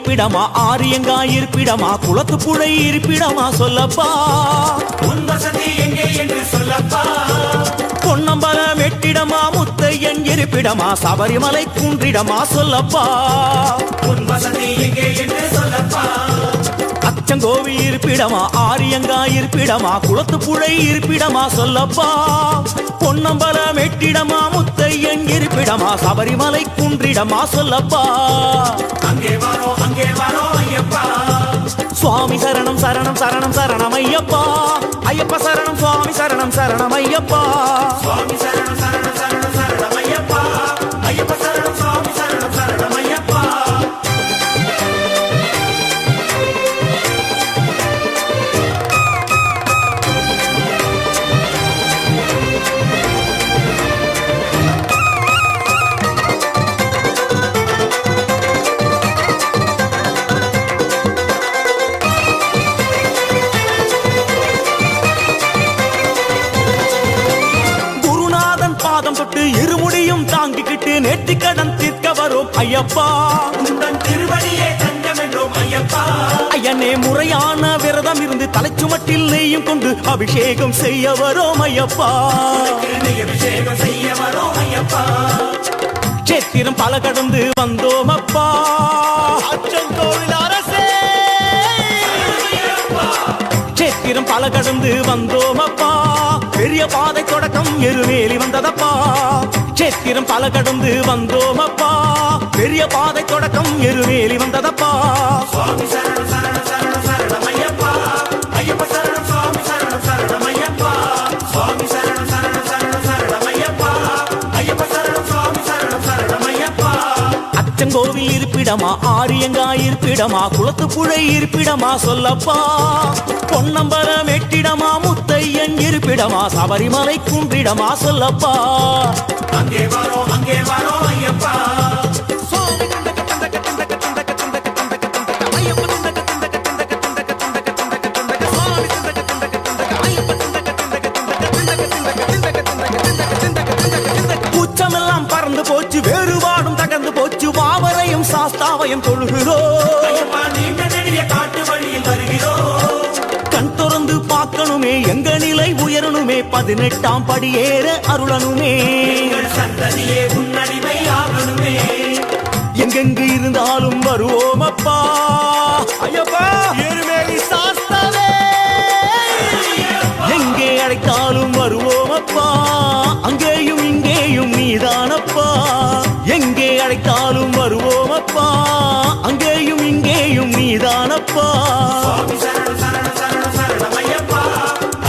இருப்பிடமா ஆரியங்கா இருப்பிடமா குளத்து புழை இருப்பிடமா சொல்லப்பா உன் வசதி எங்கே என்று சொல்லப்பா பொன்னம்பலம் எட்டிடமா முத்தையன் இருப்பிடமா சபரிமலை குன்றிடமா சொல்லப்பா உன் வசதி எங்கே என்று சொல்லப்பா அச்சங்கோவில் இருப்பிடமா ஆரியங்கா இருப்பிடமா குளத்து புழை இருப்பிடமா சொல்லப்பா பொன்னம்பலம் எட்டிடமா முத்தையன் இருப்பிடமா சபரிமலை குன்றிடமா சொல்லப்பா அங்கே வாரோ ஐயப்பா சுவாமி சரணம் சரணம் சரணம் சரணம் ஐயப்பா ஐயப்ப சரணம் சுவாமி சரணம் சரணம் ஐயப்பா சுவாமி சரணம் சரணம் சரணம் சரணம் ஐயப்பா ஐயப்ப சரணம் சுவாமி சரணம் சரணம் ஐயப்பா இருமுடியும் தாங்கிக்கிட்டு நேர்த்தி கடன் தீர்க்க வரும் ஐயப்பா உந்தன் திருவடியே தஞ்சம் என்றோம் ஐயப்பா ஐயனே முறையான விரதம் இருந்து தலைச்சுமட்டில் நெய்யும் கொண்டு அபிஷேகம் செய்ய வரும் ஐயப்பா அபிஷேகம் செய்ய வரோம் ஐயப்பா சேத்திரம் பல கடந்து வந்தோம் அப்பா அச்சங்கோவில் அரசே சேத்திரம் பல கடந்து வந்தோம் அப்பா பெரிய பாதை தொடக்கம் எருமேலி வந்ததப்பா சேத்திரம் பல கடந்து வந்தோம் அப்பா பெரிய பாதை தொடக்கம் எருமேலி வந்ததப்பா சுவாமி சரணம் சரணம் சரணம் சரணம் ஐயப்பா ஐயப்ப சரணம் சுவாமி சரணம் சரணம் ஐயப்பா சுவாமி சரணம் சரணம் சரணம் சரணம் ஐயப்பா ஐயப்ப சரணம் சுவாமி சரணம் சரணம் ஐயப்பா அச்சங்கோவில் இருப்பிடமா ஆரியங்கா இருப்பிடமா குளத்து புழை இருப்பிடமா சொல்லப்பா பொன்னம்பலம் எட்டிடமா முத்தையன் இருப்பிடமா சபரிமலை குன்றிடமா சொல்லப்பா அங்கே வாரோ ஐயப்பா கூச்சமெல்லாம் பறந்து போச்சு வேறுபாடும் தகர்ந்து போச்சு வாவரையும் சாஸ்தாவையும் தொழுகிறோம் காட்டு வழியில் வருகிறோம் கண் திறந்து பார்க்கணுமே எங்க நிலை உயரணுமே 18ஆம் படி ஏற அருளணுமே சந்ததியே உன்னடிமை ஆகணுமே எங்கெங்கு இருந்தாலும் வருவோம் அப்பா ஐயப்பா எருமேலி சாஸ்தாவே எங்கே அழைத்தாலும் வருவோம் அப்பா அங்கேயும் இங்கேயும் நீதானப்பா எங்கே அழைத்தாலும் வருவோம் அப்பா அங்கேயும் இங்கேயும் நீதானப்பா சுவாமி சரணம் சரணம் சரணம் சரணம் ஐயப்பா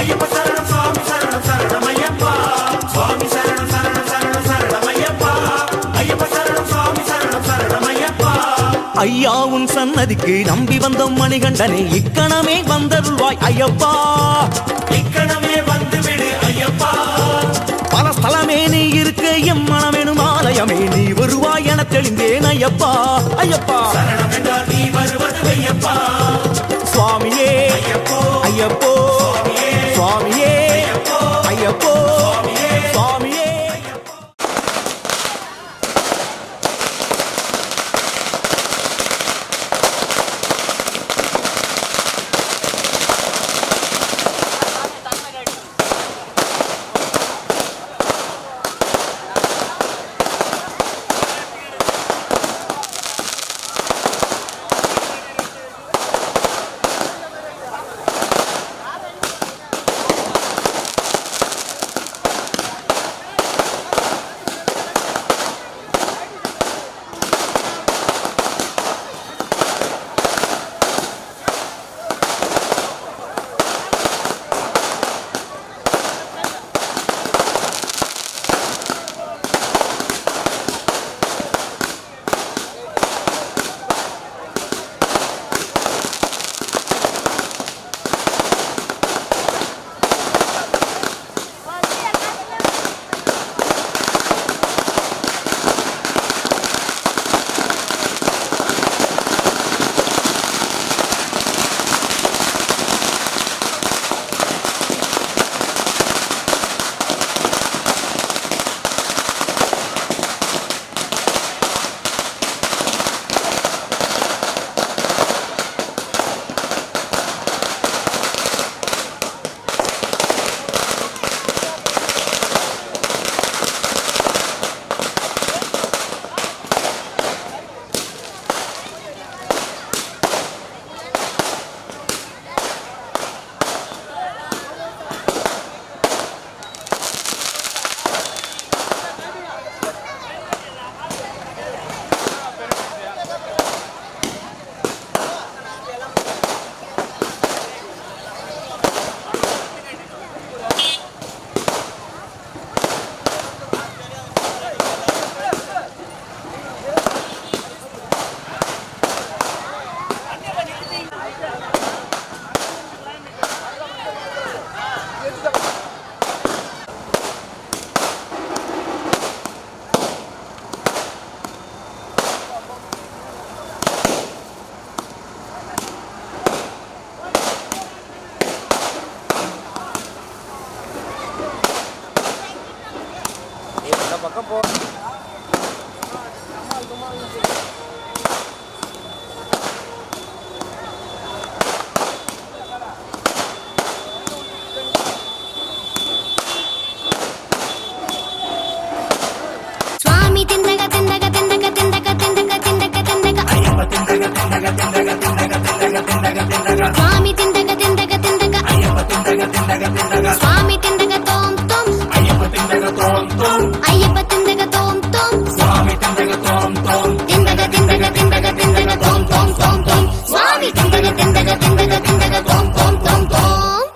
ஐயப்ப சரணம் சுவாமி சரணம் சரணம் ஐயப்பா சுவாமி சரணம் சரணம் சரணம் சரணம் ஐயப்பா ஐயப்ப சரணம் சுவாமி சரணம் சரணம் ஐயப்பா ஐயா உன் சன்னதிக்கு நம்பி வந்த மணிகண்டனே இக்கணமே வந்தருள்வாய் ஐயப்பா இக்கணமே வந்துவிடு ஐயப்பா பல ஸ்தலமே நீ இருக்க எம் மனமெனும் ஆலயமே நீ வருவாய் என தெளிந்தேன் ஐயப்பா ஐயப்பா சரணம் என்றால் நீ வருவது ஐயப்பா சுவாமியே ஐயப்போ ஐயப்போ சுவாமியே ஐயப்போ சுவாமியே சுவாமி திண்டக திண்டக திண்டக சுவாமி திண்டக தோம் தோம் ஐயப்ப திண்டக தோம் தோம் திண்டக திண்டக திண்டக திண்டக தோம் தோம் தோம் தோம் சுவாமி திண்டக திண்டக திண்டக திண்டக தோம் தோம் தோம் தோம்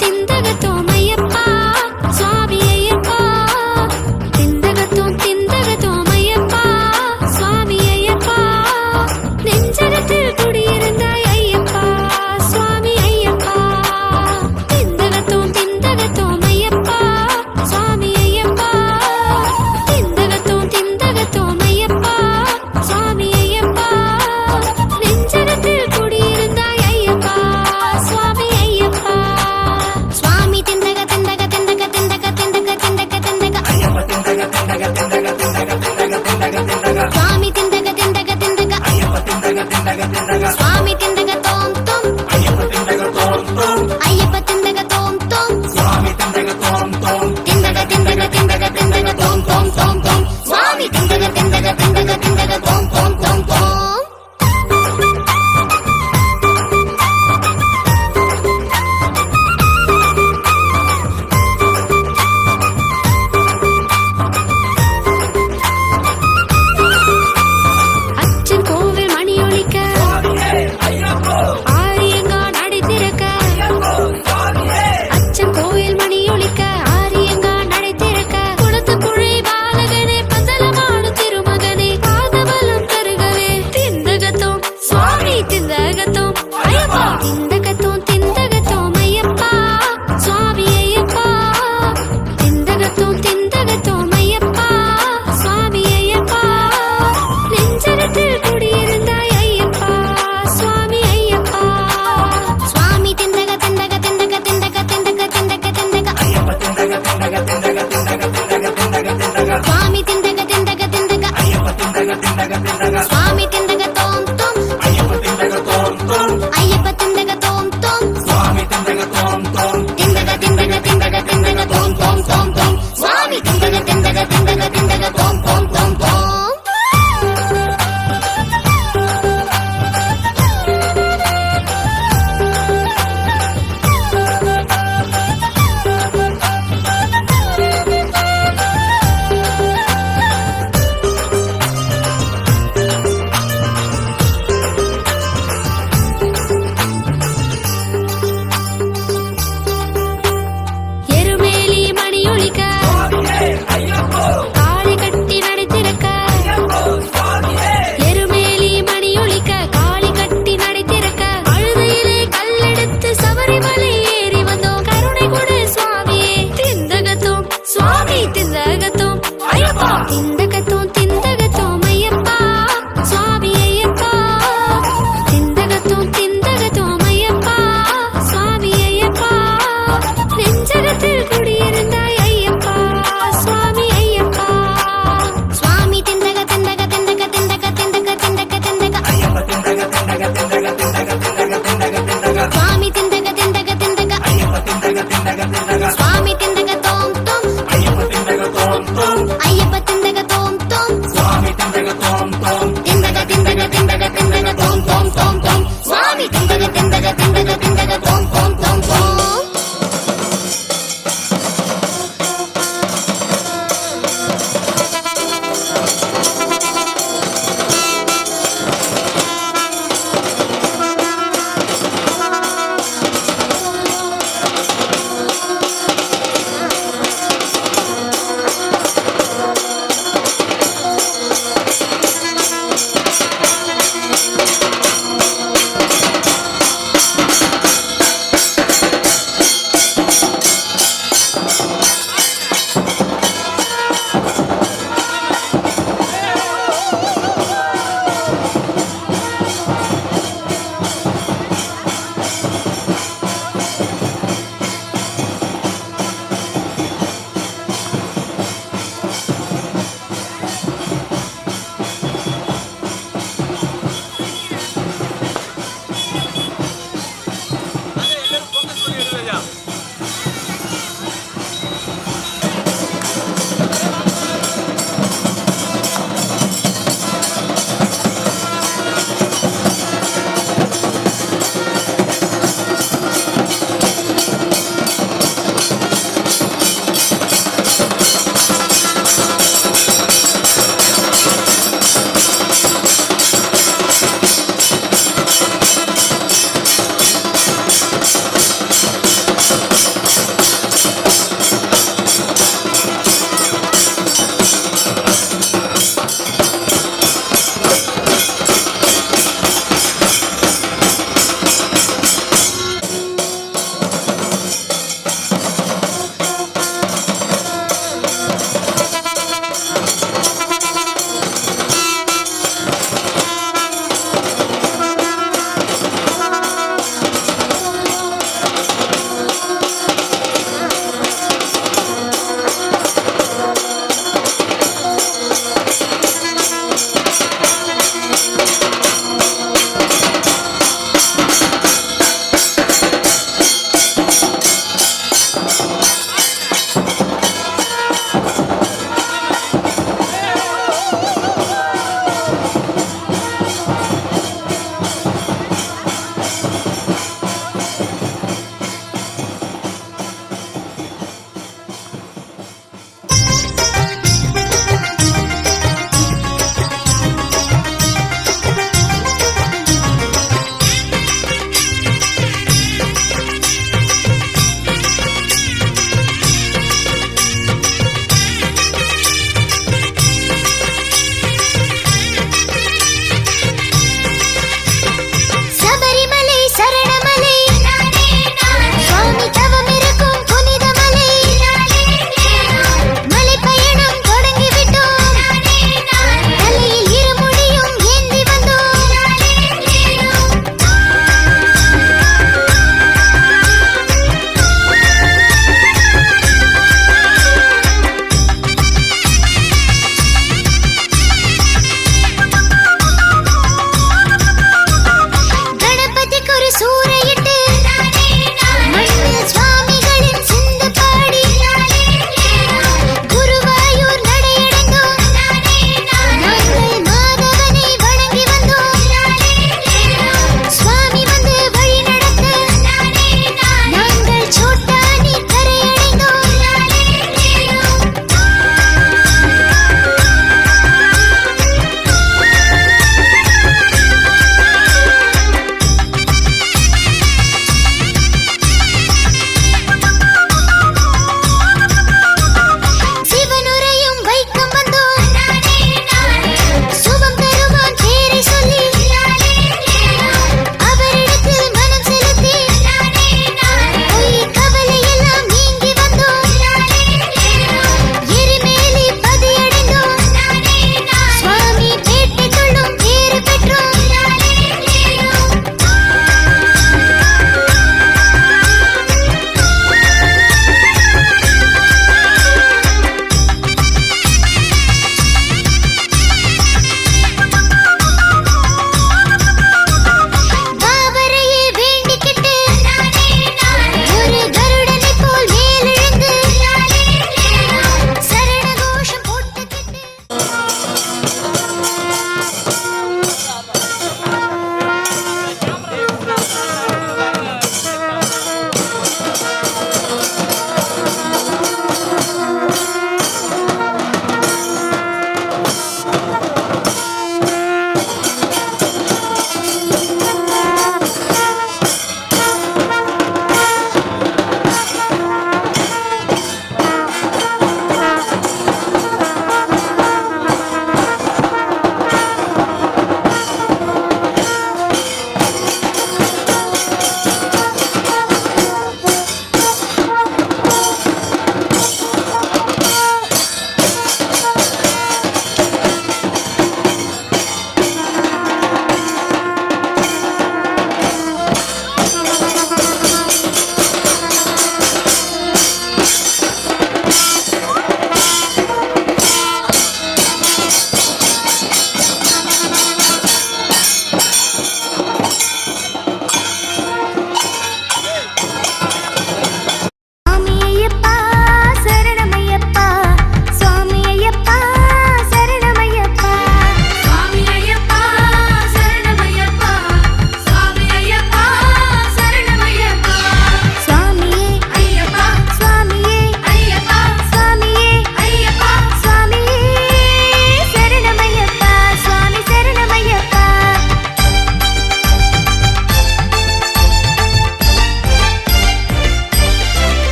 திண்டகத்தோம் ஐயப்பா சுவாமி ஐயப்பா திண்டகத்தோம் ஐயப்பா சுவாமி ஐயப்பா நெஞ்சகத்தில் குடியிருந்தாய் ஐயப்பா சுவாமி ஐயப்பா திண்டகத்தோம் ஐயப்பா சுவாமி ஐயப்பா திண்டகத்தோம் ஐயப்பா சுவாமி ஐயப்பா நெஞ்சகத்தில் குடியிருந்தாய் ஐயப்பா சுவாமி ஐயப்பா சுவாமி திண்டக திண்டக திண்டக திண்டக திண்டக திண்டக திண்டக சுவாமி திண்டக திண்டக திண்டக சுவாமி திண்டக தோம் தோம் ஐயப்ப திண்டக தோம் தோம் திண்டக திண்டக திண்டக திண்டக தோம் தோம் தோம் தோம் சுவாமி திண்டக திண்டக திண்டக திண்டக தோம் தோம் தோம் தோம் அச்சன் கோவில் மணி ஒலிக்க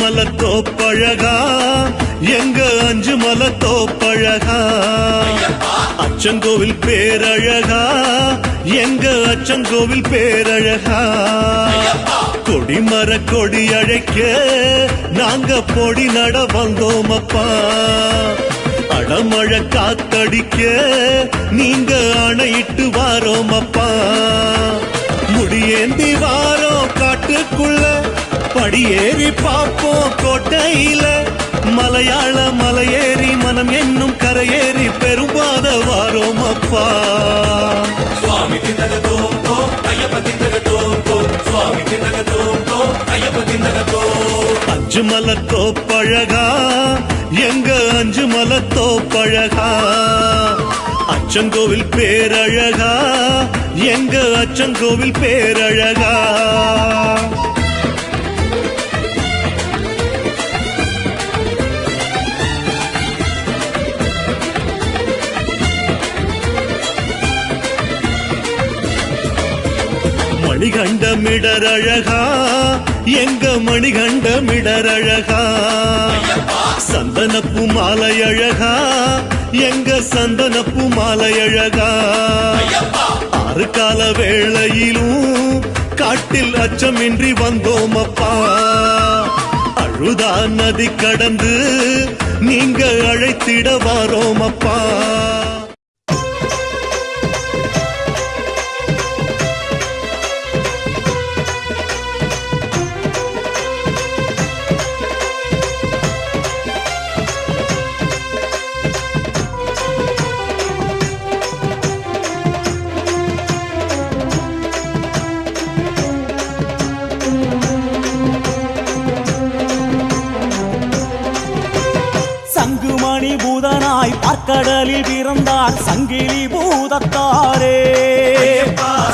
மலத்தோப்பழகா எங்க அஞ்சு மலத்தோப்பழகா அச்சங்கோவில் பேரழகா எங்க அச்சங்கோவில் பேரழகா கொடிமர கொடி அழைக்க நாங்க பொடி நட வந்தோம் அப்பா அடமழை காத்தடிக்க நீங்க அணையிட்டு வாரோம் அப்பா முடியேந்தி வாரோம் காட்டுக்குள்ள படியேறி பாப்போம் கோட்டையில மலையாள மலையேறி மனம் என்னும் கரையேறி பெரும்பாத வாரோம் அப்பா சுவாமி திண்டக தோம் தோம் ஐயப்ப திண்டக தோம் தோம் சுவாமி திண்டக தோம் தோம் ஐயப்ப திண்டக தோம் அஞ்சு மலத்தோப்பழகா எங்க அஞ்சு மலத்தோப்பழகா அச்சங்கோவில் பேரழகா எங்க அச்சங்கோவில் பேரழகா மணிகண்டமிடரழகா எங்க மணிகண்டமிடரழகா சந்தனப்பு மாலை அழகா எங்க சந்தனப்பு மாலை அழகா ஆறு கால வேளையிலும் காட்டில் அச்சமின்றி வந்தோம் அப்பா அழுதா நதி கடந்து நீங்க அழைத்திட வாரோம் அப்பா சங்குமணி பூதனாய் பார்க்கடலில் பிறந்தார் சங்கிலி பூதத்தாரே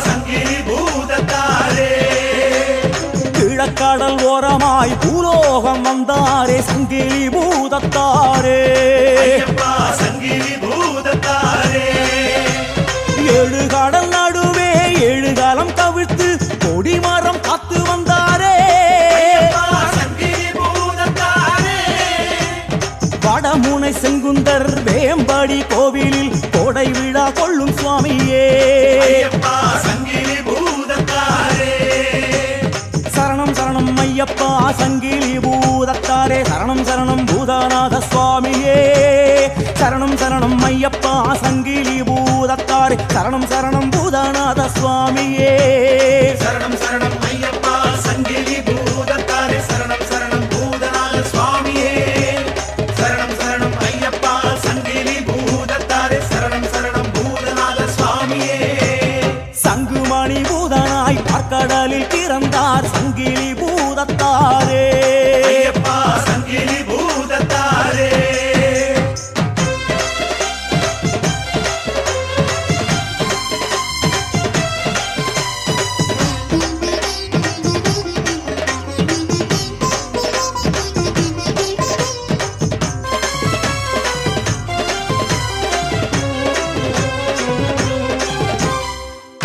சங்கிலி பூதத்தாரே கிழக்கடல் ஓரமாய் பூலோகம் வந்தாரே சங்கிலி பூதத்தாரே சங்கிலி பூதத்தாரே ஏழு கடல் நடுவே ஏழு காலம் தவிர்த்து கொடிமரம் காத்து வந்தாரே சங்கிலி பூதத்தாரே வடமுனை செங்குந்தர் வேம்படி கோவிலில் கோடை விழா கொள்ளும் சுவாமியே சங்கிலி பூதத்தாரே சரணம் சரணம் ஐயப்பா சங்கிலி பூதத்தாரே சரணம் சரணம் பூதநாத சுவாமியே சரணம் சரணம் ஐயப்பா சங்கிலி பூதத்தாரே சரணம் சரணம் பூதநாத சுவாமியே சரணம் சரணம் ஐயப்பா சங்கிலி பூதத்தாரே சரணம் சரணம் பூதநாத சுவாமியே சரணம் சரணம் ஐயப்பா சங்கிலி பூதத்தாரே சரணம் சரணம் பூதநாத சுவாமியே சங்குமணி பூதனாய் பார்க்கடலில் பிறந்தார் சங்கிலி பூதத்தாரே ஐயப்பா சங்கிலி பூதத்தாரே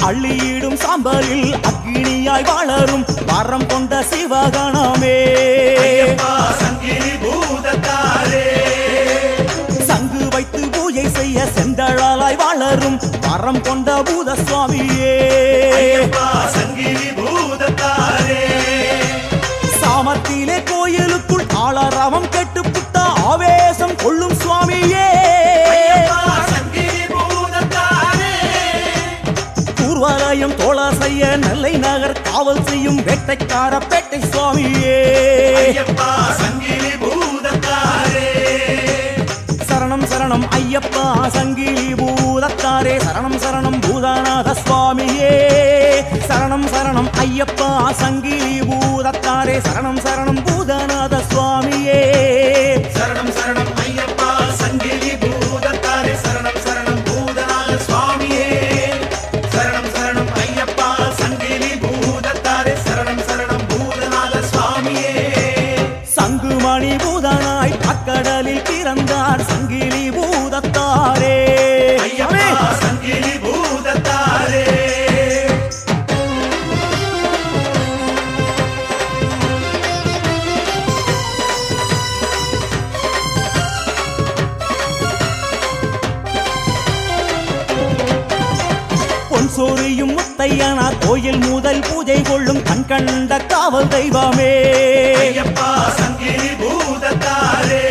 அள்ளியிடும் சாம்பலில் அக்னியாய் வளரும் வரம் கொண்ட சிவகணமே ஐயப்பா சங்கிலி பூதத்தாரே சங்கு வைத்து பூஜை செய்ய செந்தழலாய் வளரும் வரம் கொண்ட பூத சுவாமியே ஐயப்பா சங்கிலி பூதத்தாரே சாமத்திலே கோயிலுக்குள் ஆளரவம் கெட்டு புட்டா ஆவேசம் கொள்ளும் சுவாமியே சங்கிலி பூதத்தாரே பூர்வலயம் தோழ செய்ய நெல்லை நகர் காவல் செய்யும் வேட்டைக்கார பேட்டை சுவாமியே ஐயப்பா சங்கிலி பூதத்தாரே சரணம் சரணம் ஐயப்பா சங்கிலி பூதத்தாரே சரணம் சரணம் பூதநாத சுவாமியே சரணம் சரணம் ஐயப்பா சங்கிலி பூதத்தாரே சரணம் சரணம் பூதநாத சுவாமியே சரணம் சரணம் ஐயப்பா சங்கிலி பூதத்தாரே சரணம் சரணம் பூதநாத சுவாமியே சரணம் சரணம் ஐயப்பா சங்கிலி பூதத்தாரே சரணம் சரணம் பூதநாத சுவாமியே சங்குமணி பூதனாய் அக்கடலில் பிறந்தார் சங்கிலி பூதத்தாரே ஐயப்பா சங்கிலி பூதத்தாரே சோரியும் முத்தையனார் கோயில் முதல் பூஜை கொள்ளும் கண் கண்ட காவல் தெய்வமே ஐயப்பா சங்கிலி பூதத்தாரே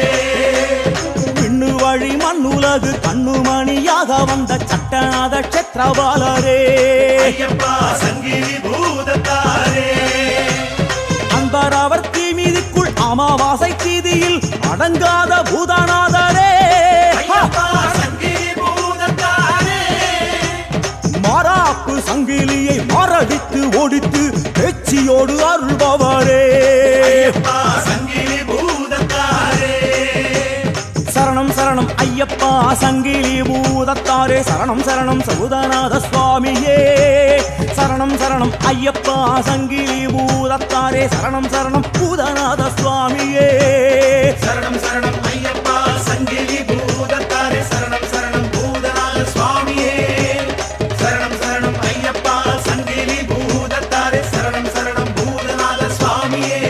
விண்ணு வழி மண்ணுலகு கண்ணுமணியாக வந்த சட்டநாத க்ஷேத்ரபாலரே ஐயப்பா சங்கிலி பூதத்தாரே அந்தராவர்த்தி மீதிக்குள் அமாவாசை தீதியில் அடங்காத பூதநாதரே ஐயப்பா சங்கிலி பூதத்தாரே மாறாப்பு சங்கிலியை மாரடித்து ஓடித்து பேச்சியோடு அருள்பவரே ஐயப்பா சங்கிலி பூதத்தாரே சரணம் சரணம் ஐயப்பா சங்கிலி பூதத்தாரே சரணம் சரணம் சபுதநாத சுவாமியே சரணம் சரணம் ஐயப்பா சங்கிலி பூதத்தாரே சரணம் சரணம் பூதநாத சுவாமியே சரணம் சரணம் ஐயப்பா சங்கிலி பூதத்தாரே சரணம் சரணம் பூதநாத சுவாமியே சரணம் சரணம் ஐயப்பா சங்கிலி பூதத்தாரே சரணம் சரணம் பூதநாத சுவாமியே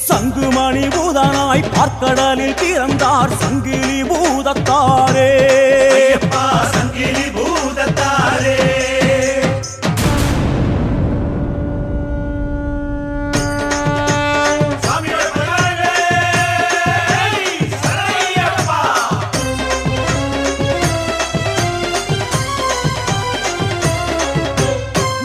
சங்குமணி பூதனாய் பார்க்கடலில் பிறந்தார் சங்கிலி பூதத்தாரே ஐயப்பா சங்கிலி பூதத்தாரே சாமியோட மகனே சரணமையப்பா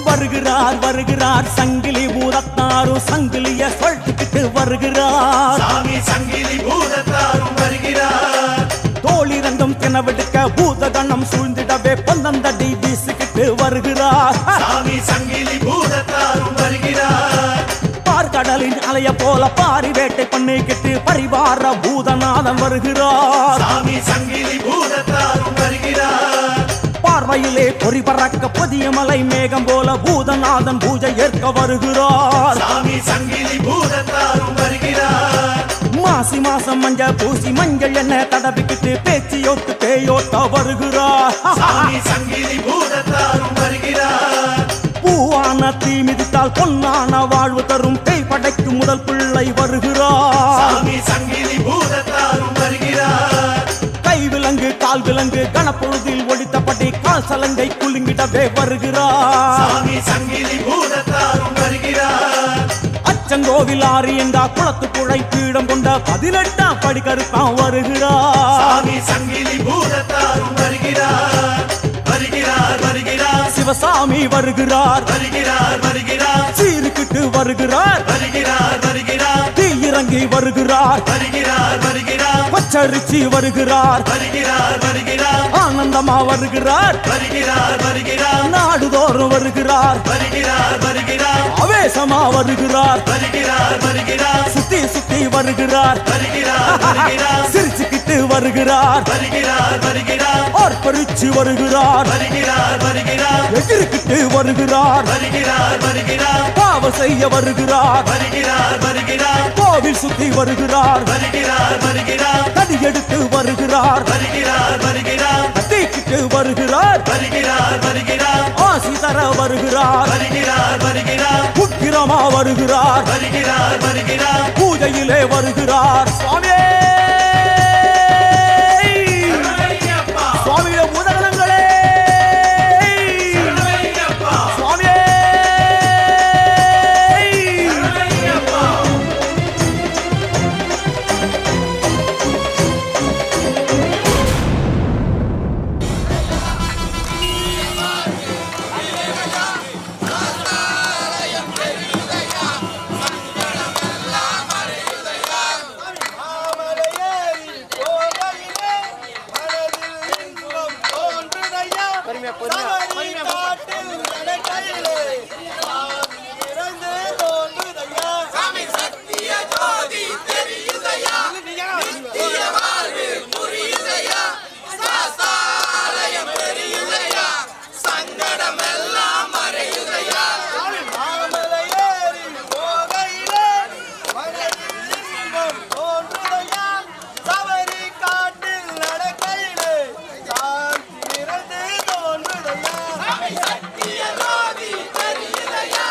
வருகிறார் வருகிறார் சங்கிலி பூதத்தாரும் சங்கிலிய சொல்லிக்கிட்டு வருகிறார் சாமி சங்கிலி பூதத்தாரும் வருகிறார் தோழி ரங்கம் கிணவெடுக்க பூதகணம் சூழ்ந்திடவே பந்தந்தடி வீசிக்கிட்டு வருகிறார் சாமி சங்கிலி பூதத்தாரும் வருகிறார் பார்க்கடலின் அலைய போல பாரி வேட்டை பண்ணிக்கிட்டு பரிவார பூதநாதன் வருகிறார் சாமி சங்கிலி பூதத்தாரும் வருகிறார் பார்வையிலே பொறி பறக்க புதிய மலை மேகம் போல பூதநாதன் பூஜை ஏற்க வருகிறார் சாமி சங்கிலி பூதத்தாரும் வருகிறார் மாசி மாசம் மஞ்சள் பூசி மஞ்சள் என்ன தடவிக்கிட்டு பேச்சியோட்டு பேயோட்ட வருகிறார் சாமி சங்கிலி பூதத்தாரும் வருகிறார் பூவான தீ மிதித்தால் பொன்னான வாழ்வு தரும் பேய் படைக்கு முதல் பிள்ளை வருகிறார் சாமி சங்கிலி பூதத்தாரும் வருகிறார் கை விலங்கு கால் விலங்கு கணப்பொழுதில் ஒடித்தபடி கால் சலங்கை குலுங்கிடவே வருகிறார் சாமி சங்கிலி பூதத்தாரும் வருகிறார் அச்சங்கோவில் ஆரியங்கா குளத்து குழை பீடம் கொண்ட 18ஆம் படி கருத்தான் வருகிறார் சாமி சங்கிலி பூதத்தாரும் வருகிறார் வருகிறார் வருகிறார் சிவசாமி வருகிறார் வருகிறார் வருகிறார் சீருக்கிட்டு வருகிறார் வருகிறார் வருகிறார் தீ இறங்கி வருகிறார் வருகிறார் வருகிறார் பச்சரிச்சி வருகிறார் வருகிறார் வருகிறார் ஆனந்தமா வருகிறார் வருகிறார் வருகிறார் நாடுதோறும் வருகிறார் வருகிறார் வருகிறார் ஆவேசமா வருகிறார் வருகிறார் வருகிறார் சுத்தி சுத்தி வருகிறார் வருகிறார் வருகிறார் சிரிச்சுக்கிட்டு வருகிறார் வருகிறார் வருகிறார் ஆர்ப்பரிச்சு வருகிறார் வருகிறார் வருகிறார் எதிர்க்கிட்டு வருகிறார் வருகிறார் வருகிறார் பாவ செய்ய வருகிறார் வருகிறார் வருகிறார் கோவில் சுத்தி வருகிறார் வருகிறார் வருகிறார் கடி எடுத்து வருகிறார் வருகிறார் வருகிறார் கத்திக்கிட்டு வருகிறார் வருகிறார் வருகிறார் ஆசி தர வருகிறார் வருகிறார் வருகிறார் உக்கிரமா வருகிறார் வருகிறார் வருகிறார் பூஜையிலே வருகிறார் சுவாமியே சரணமையப்பா சுவாமிய பூதகணங்களே சரணமையப்பா சுவாமியே சரணமையப்பா சக்திய ஜோதி தெரியுதையா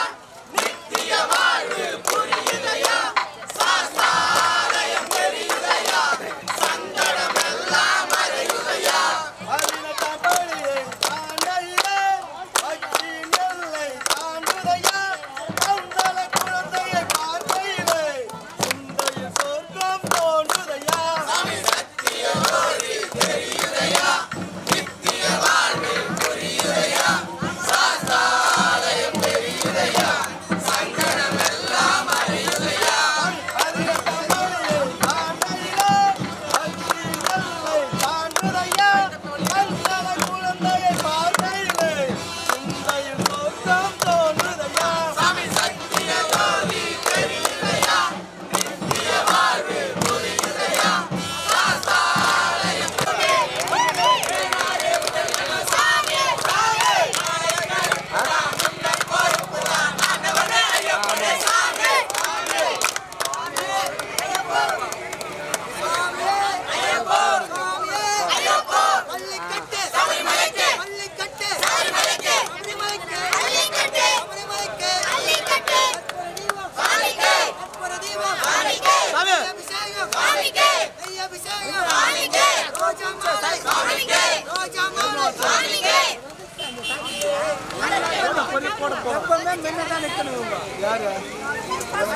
எப்பவுமே மென்ன தான் நிற்கணும். யாரு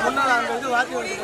முன்னால் அந்த இது வாத்தி வந்து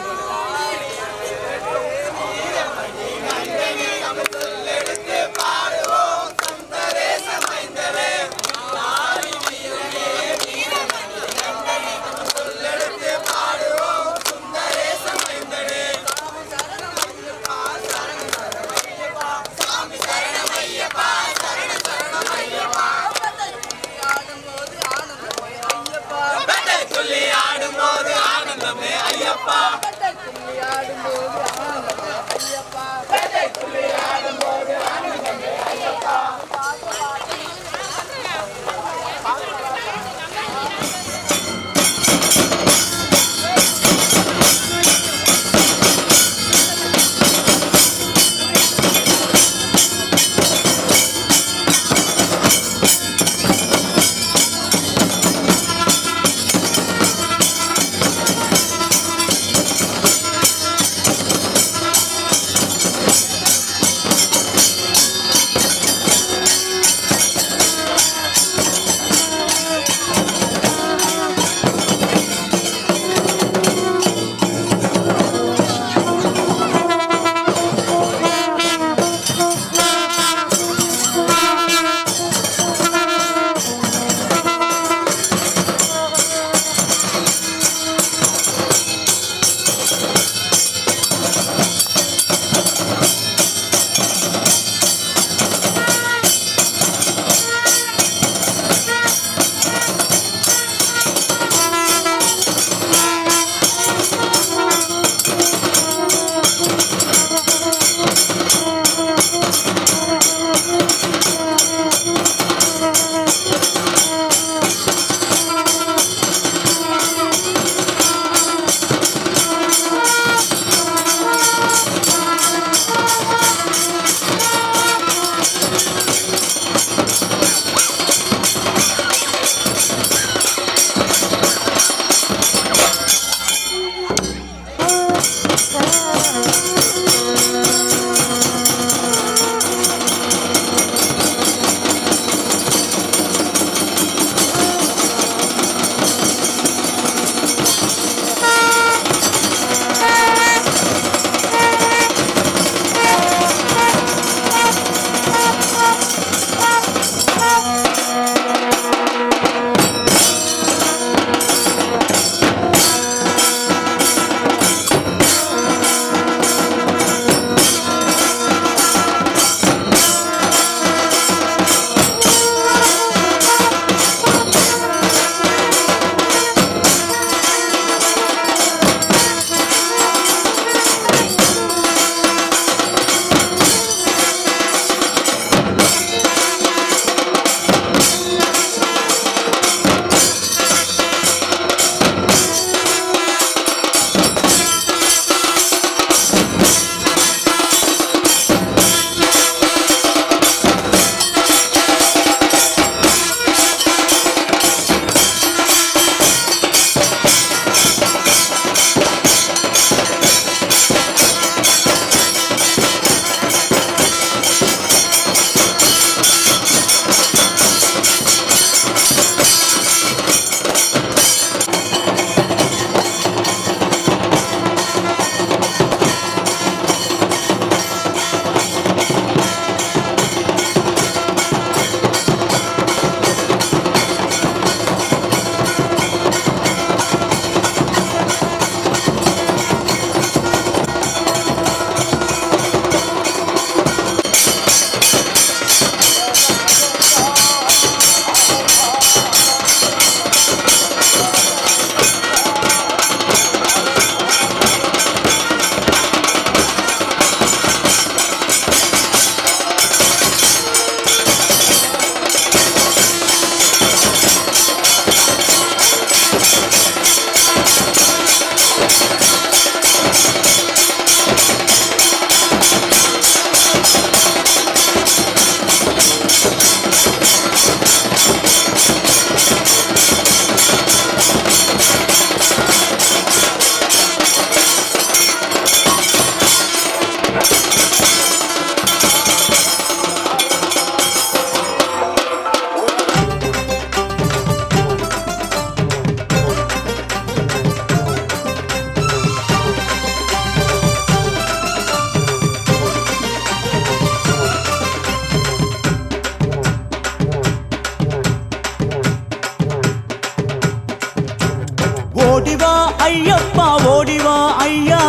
ஐயப்பா ஓடிவா ஐயா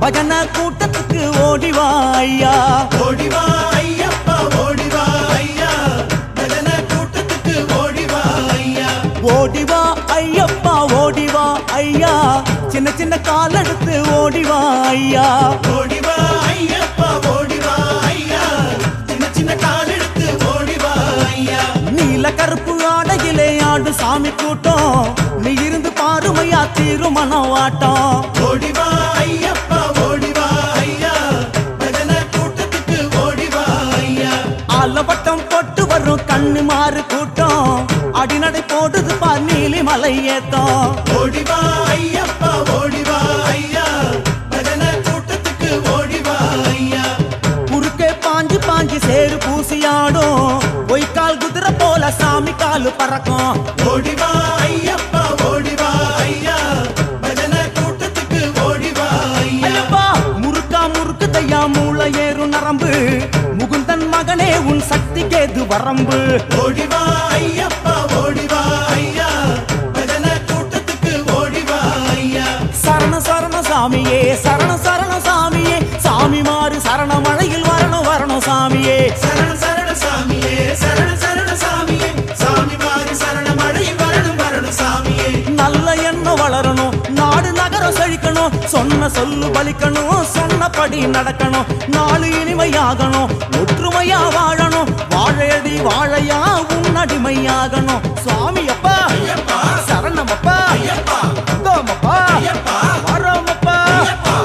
பஜன கூட்டத்துக்கு ஓடிவா ஐயா ஓடிவா ஐயப்பா ஓடிவா ஐயா பஜன கூட்டத்துக்கு ஓடிவா ஐயா ஓடிவா ஐயப்பா ஓடிவா ஐயா சின்ன சின்ன கால் எடுத்து ஓடிவா ஐயா ஓடிவா ஐயப்பா ஓடிவா ஐயா சின்ன சின்ன கால் எடுத்து ஓடிவா ஐயா நீல கருப்பு ஆடையிலே ஆடு சாமி கூட்டம் நீ இருந்து பாருமையா திருமணம் வாட்டம் ஓடிவா ஐயப்பா ஓடிவா ஐயா பஜன கூட்டத்துக்கு ஓடிவா ஐயா ஆலவட்டம் போட்டு வரும் கண்ணு மாறு கூட்டம் அடிநடை போடுது பார் நீலிமலை ஏத்தம் ஓடிவா ஐயப்பா ஓடிவா ஐயா பஜன கூட்டத்துக்கு ஓடிவா ஐயா குறுக்கே பாஞ்சு பாஞ்சு சேரு பூசியாடும் பொய்க்கால் குதிரை போல சாமி காலு பறக்கும் ஓடிவா ஐயப்பா ஓடிவா ஐயா பஜன கூட்டத்துக்கு ஓடிவா ஐயா ஐயப்பா முறுக்கா முறுக்கு தையா மூளை ஏறும் நரம்பு முகுந்தன் மகனே உன் சக்தி கேது வரம்பு ஓடிவா ஐயப்பா ஓடிவா ஐயா பஜன கூட்டத்துக்கு ஓடிவா ஐயா சரண சரண சாமியே சரண சரண சாமியே சாமி மாறு சரண மழையில் வரணும் வரணும் சாமியே சரண சரண சாமியே சரண சரண சாமியே சாமி மாறி சரண மழையில் வரணும் வரணும் சாமியே நல்ல எண்ணம் வளரணும் நாடு நகரம் செழிக்கணும் சொன்ன சொல்லு பலிக்கணும் சொன்னபடி நடக்கணும் நாடு இனிமையாகணும் ஒற்றுமையா வாழணும் வாழையடி வாழையா உன்னடிமையாகணும் சுவாமி அப்பா ஐயப்பா சரணம் அப்பா ஐயப்பா வந்தோமப்பா ஐயப்பா வரோமப்பா ஐயப்பா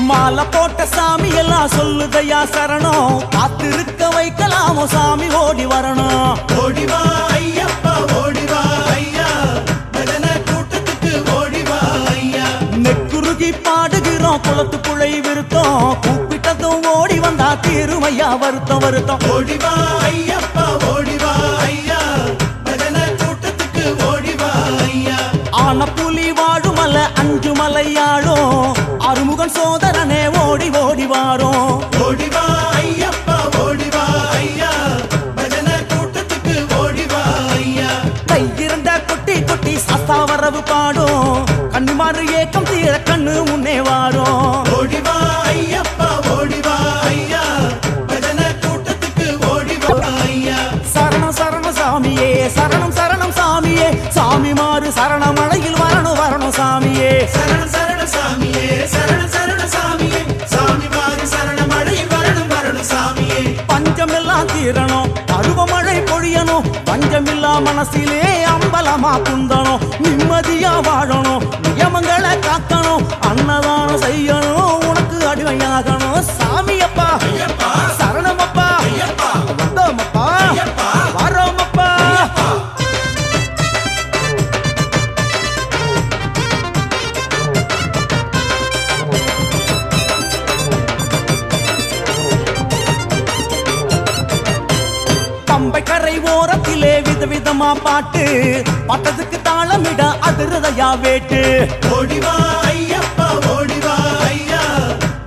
மாலை போட்ட சாமி எல்லாம் சொல்லுதையா சரணம் காத்திருக்க வைக்கலாமோ சாமி ஓடி வரணும் ஓடிவா ஐயப்பா ஓடிவா ஐயா பஜன கூட்டத்துக்கு ஓடிவா ஐயா நெக்குருகி பாடுகிறோம் குளத்துக்குள்ளை விருத்தம் கூப்பிட்டதும் ஓடி வந்தா தீருமையா வருத்தம் வருத்தம் ஓடிவா ஐயப்பா ஓடிவா ஐயா பஜன கூட்டத்துக்கு ஓடிவா ஐயா ஆன புலி வாழுமல அஞ்சு மலையாடும் அறுமுகன் சோதரனே ஓடி ஓடி வாரும் ஓடிவா ஐயப்பா ஓடிவா ஐயா பஜன கூட்டத்துக்கு ஓடிவா ஐயா கையிரண்ட கொட்டி கொட்டி சஸ்தா வரவு பாடும் கண்ணுமாறு ஏக்கம் தீர கண்ணு முன்னே வாரும் ஓடிவா ஐயப்பா ஓடிவா ஐயா பஜன கூட்டத்துக்கு ஓடிவா ஐயா சரணம் சரணம் சாமியே சரணம் சரணம் சாமியே சாமி மாறு சரண மழையில் வரணும் வரணும் சாமியே சரண சரண சாமியே சரண சரண சாமியே சாமி மாறி சரண மழையில் வரணும் வரணும் சாமியே பஞ்சமெல்லாம் தீரணும் பருவமழை பொழியணும் பஞ்சமில்லா மனசிலே அம்பலமா குந்தணும் நிம்மதியா வாழணும் நியமங்களை காக்கணும் அன்னதானம் செய்யணும் உனக்கு அடிமையாகணும் சாமியப்பா ஐயப்பா சரணமப்பா ஐயப்பா வந்தோமப்பா ஐயப்பா வரோமப்பா ஐயப்பா பம்பை கரை ஓரத்திலே விதவிதமா பாட்டு பட்டதுக்கு தாளமிட அதிரதையா வேட்டு ஓடிவா ஐயப்பா ஓடிவா ஐயா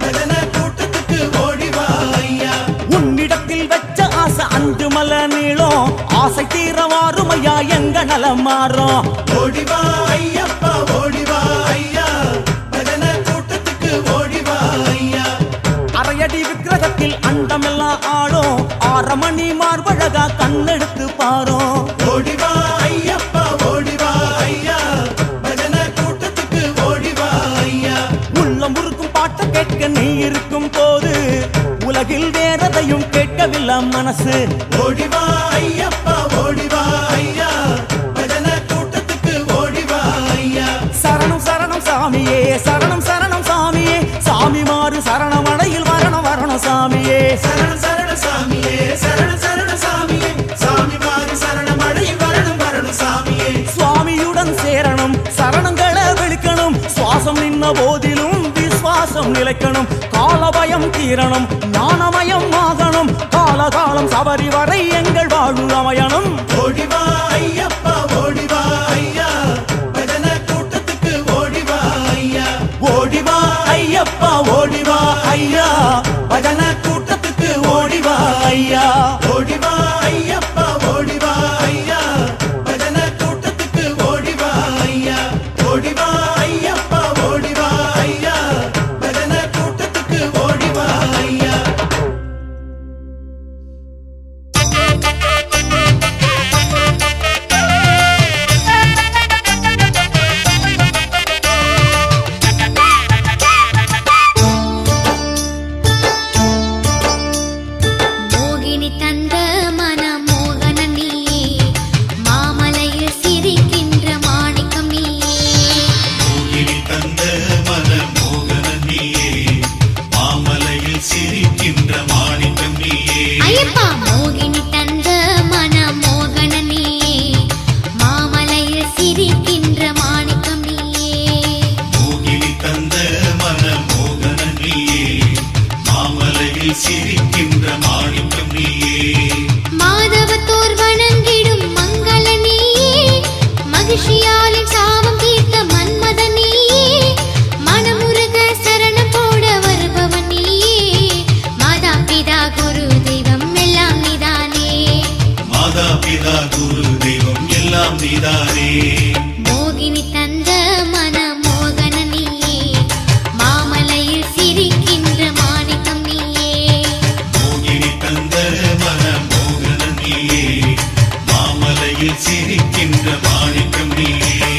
பஜன கூட்டத்துக்கு ஓடிவா ஐயா உன்னிடத்தில் வச்ச ஆசை அஞ்சு மலை நீளம் ஆசை தீர வாருமையா எங்க நலம் மாறும் ஓடிவா ஐயப்பா ஓடிவா ஐயா பஜன கூட்டத்துக்கு ஓடிவா ஐயா அரையடி விக்கிரகத்தில் அண்டமெல்லாம் ஆடும் 6 மணி மார்பழகா கண்ணெடுத்து பாரும் ஓடிவா ஐயப்பா ஓடிவா ஐயா பஜன கூட்டத்துக்கு ஓடிவா ஐயா உள்ளம் உருக்கும் பாட்டு கேட்க நீ இருக்கும் போது உலகில் வேறதையும் கேட்கவில்லை மனசு ஓடிவா ஐயப்பா ஓடிவா ஐயா பஜன கூட்டத்துக்கு ஓடிவா ஐயா சரணம் சரணம் சாமியே சரணம் சரணம் சாமியே சாமி மாறு சரணமடையில் வரணும் வரணும் சாமியே சரண சரண சாமியே சரண சரண சாமியே சாமி மாறி சரண மழையில் வரணும் வரணும் சாமியே சுவாமியுடன் சேரணும் சரணங்களை விழிக்கணும் சுவாசம் நின்ன போதிலும் விசுவாசம் நிலைக்கணும் காலபயம் தீரணும் ஞானமயம் ஆகணும் காலகாலம் சபரி வரை எங்கள் வாழ்வு அமையணும் ஓடிவா ஐயப்பா ஓடிவா மாமலையில் சிரிக்கின்ற மாணிக்கம் நீயே மாதவத்தோர் வணங்கிடும் மங்கள நீயே மகிழ்ச்சியாலின் சாபம் தீர்த்த மன்மத நீயே மனமுருக சரணம் போட வருபவன் நீயே மாதா பிதா குரு தெய்வம் எல்லாம் நீதானே மாதா பிதா குரு தெய்வம் எல்லாம் நீதானே மோகினி தந்த மன மோகன நீயே மாமலையில் சிரிக்கின்ற மாணிக்கம் நீயே மோகினி தந்த மன மோகன நீயே மாமலையில் சிரிக்கின்ற மாணிக்கம் நீயே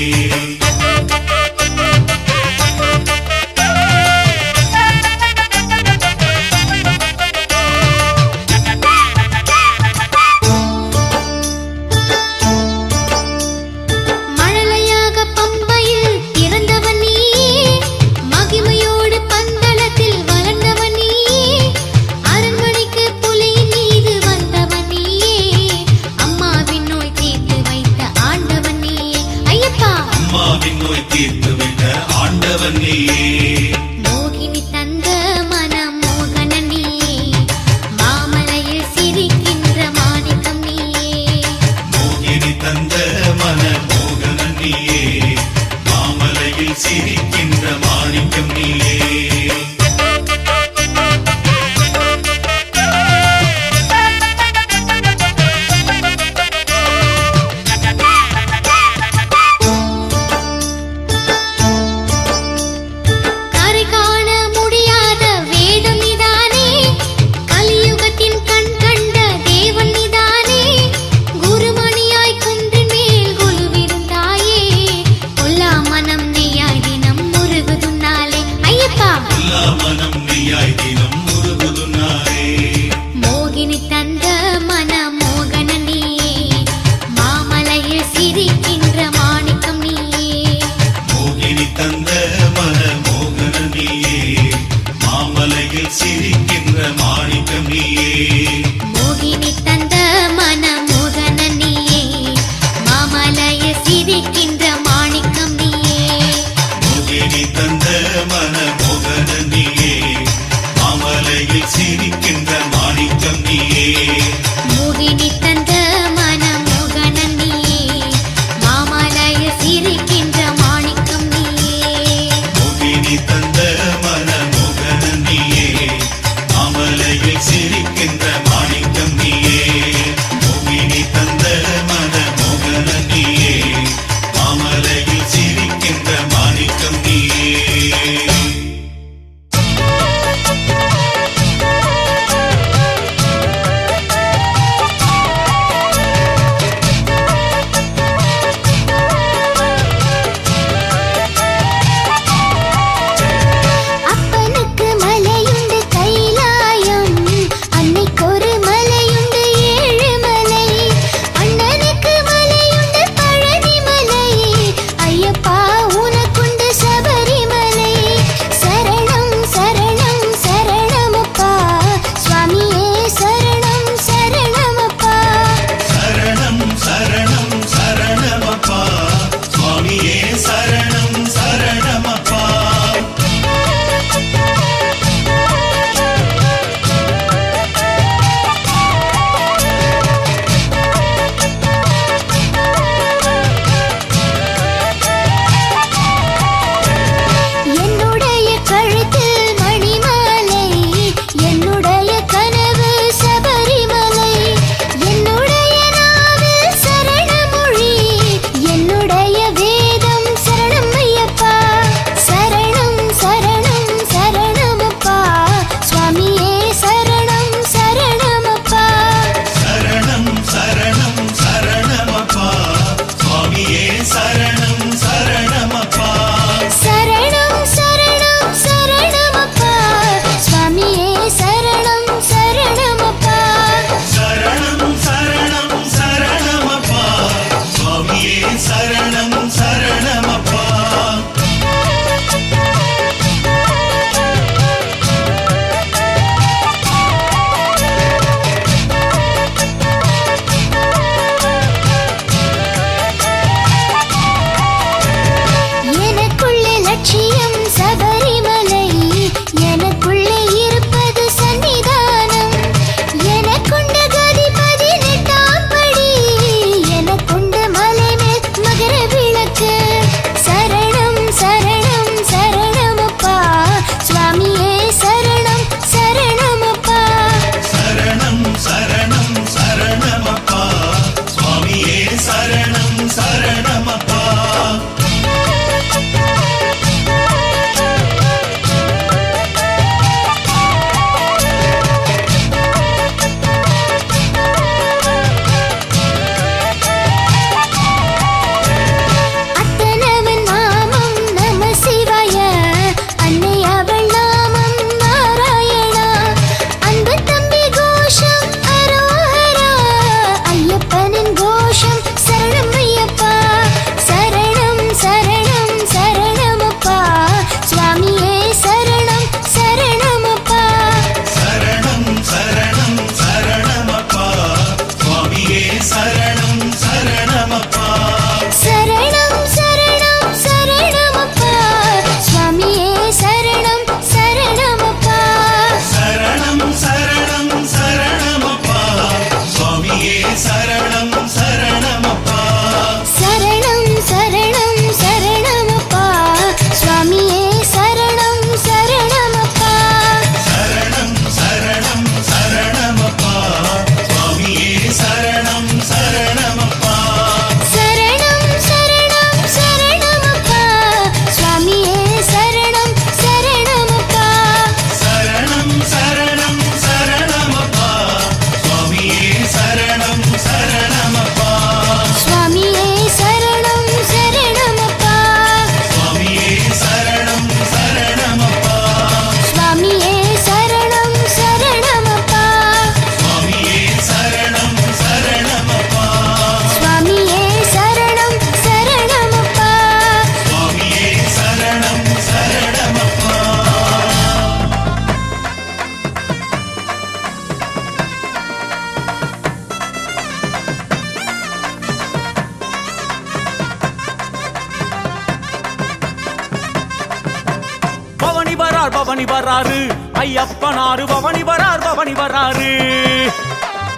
பவனி வராரு ஐயப்பனாரு பவனி வரார் பவனி வராரு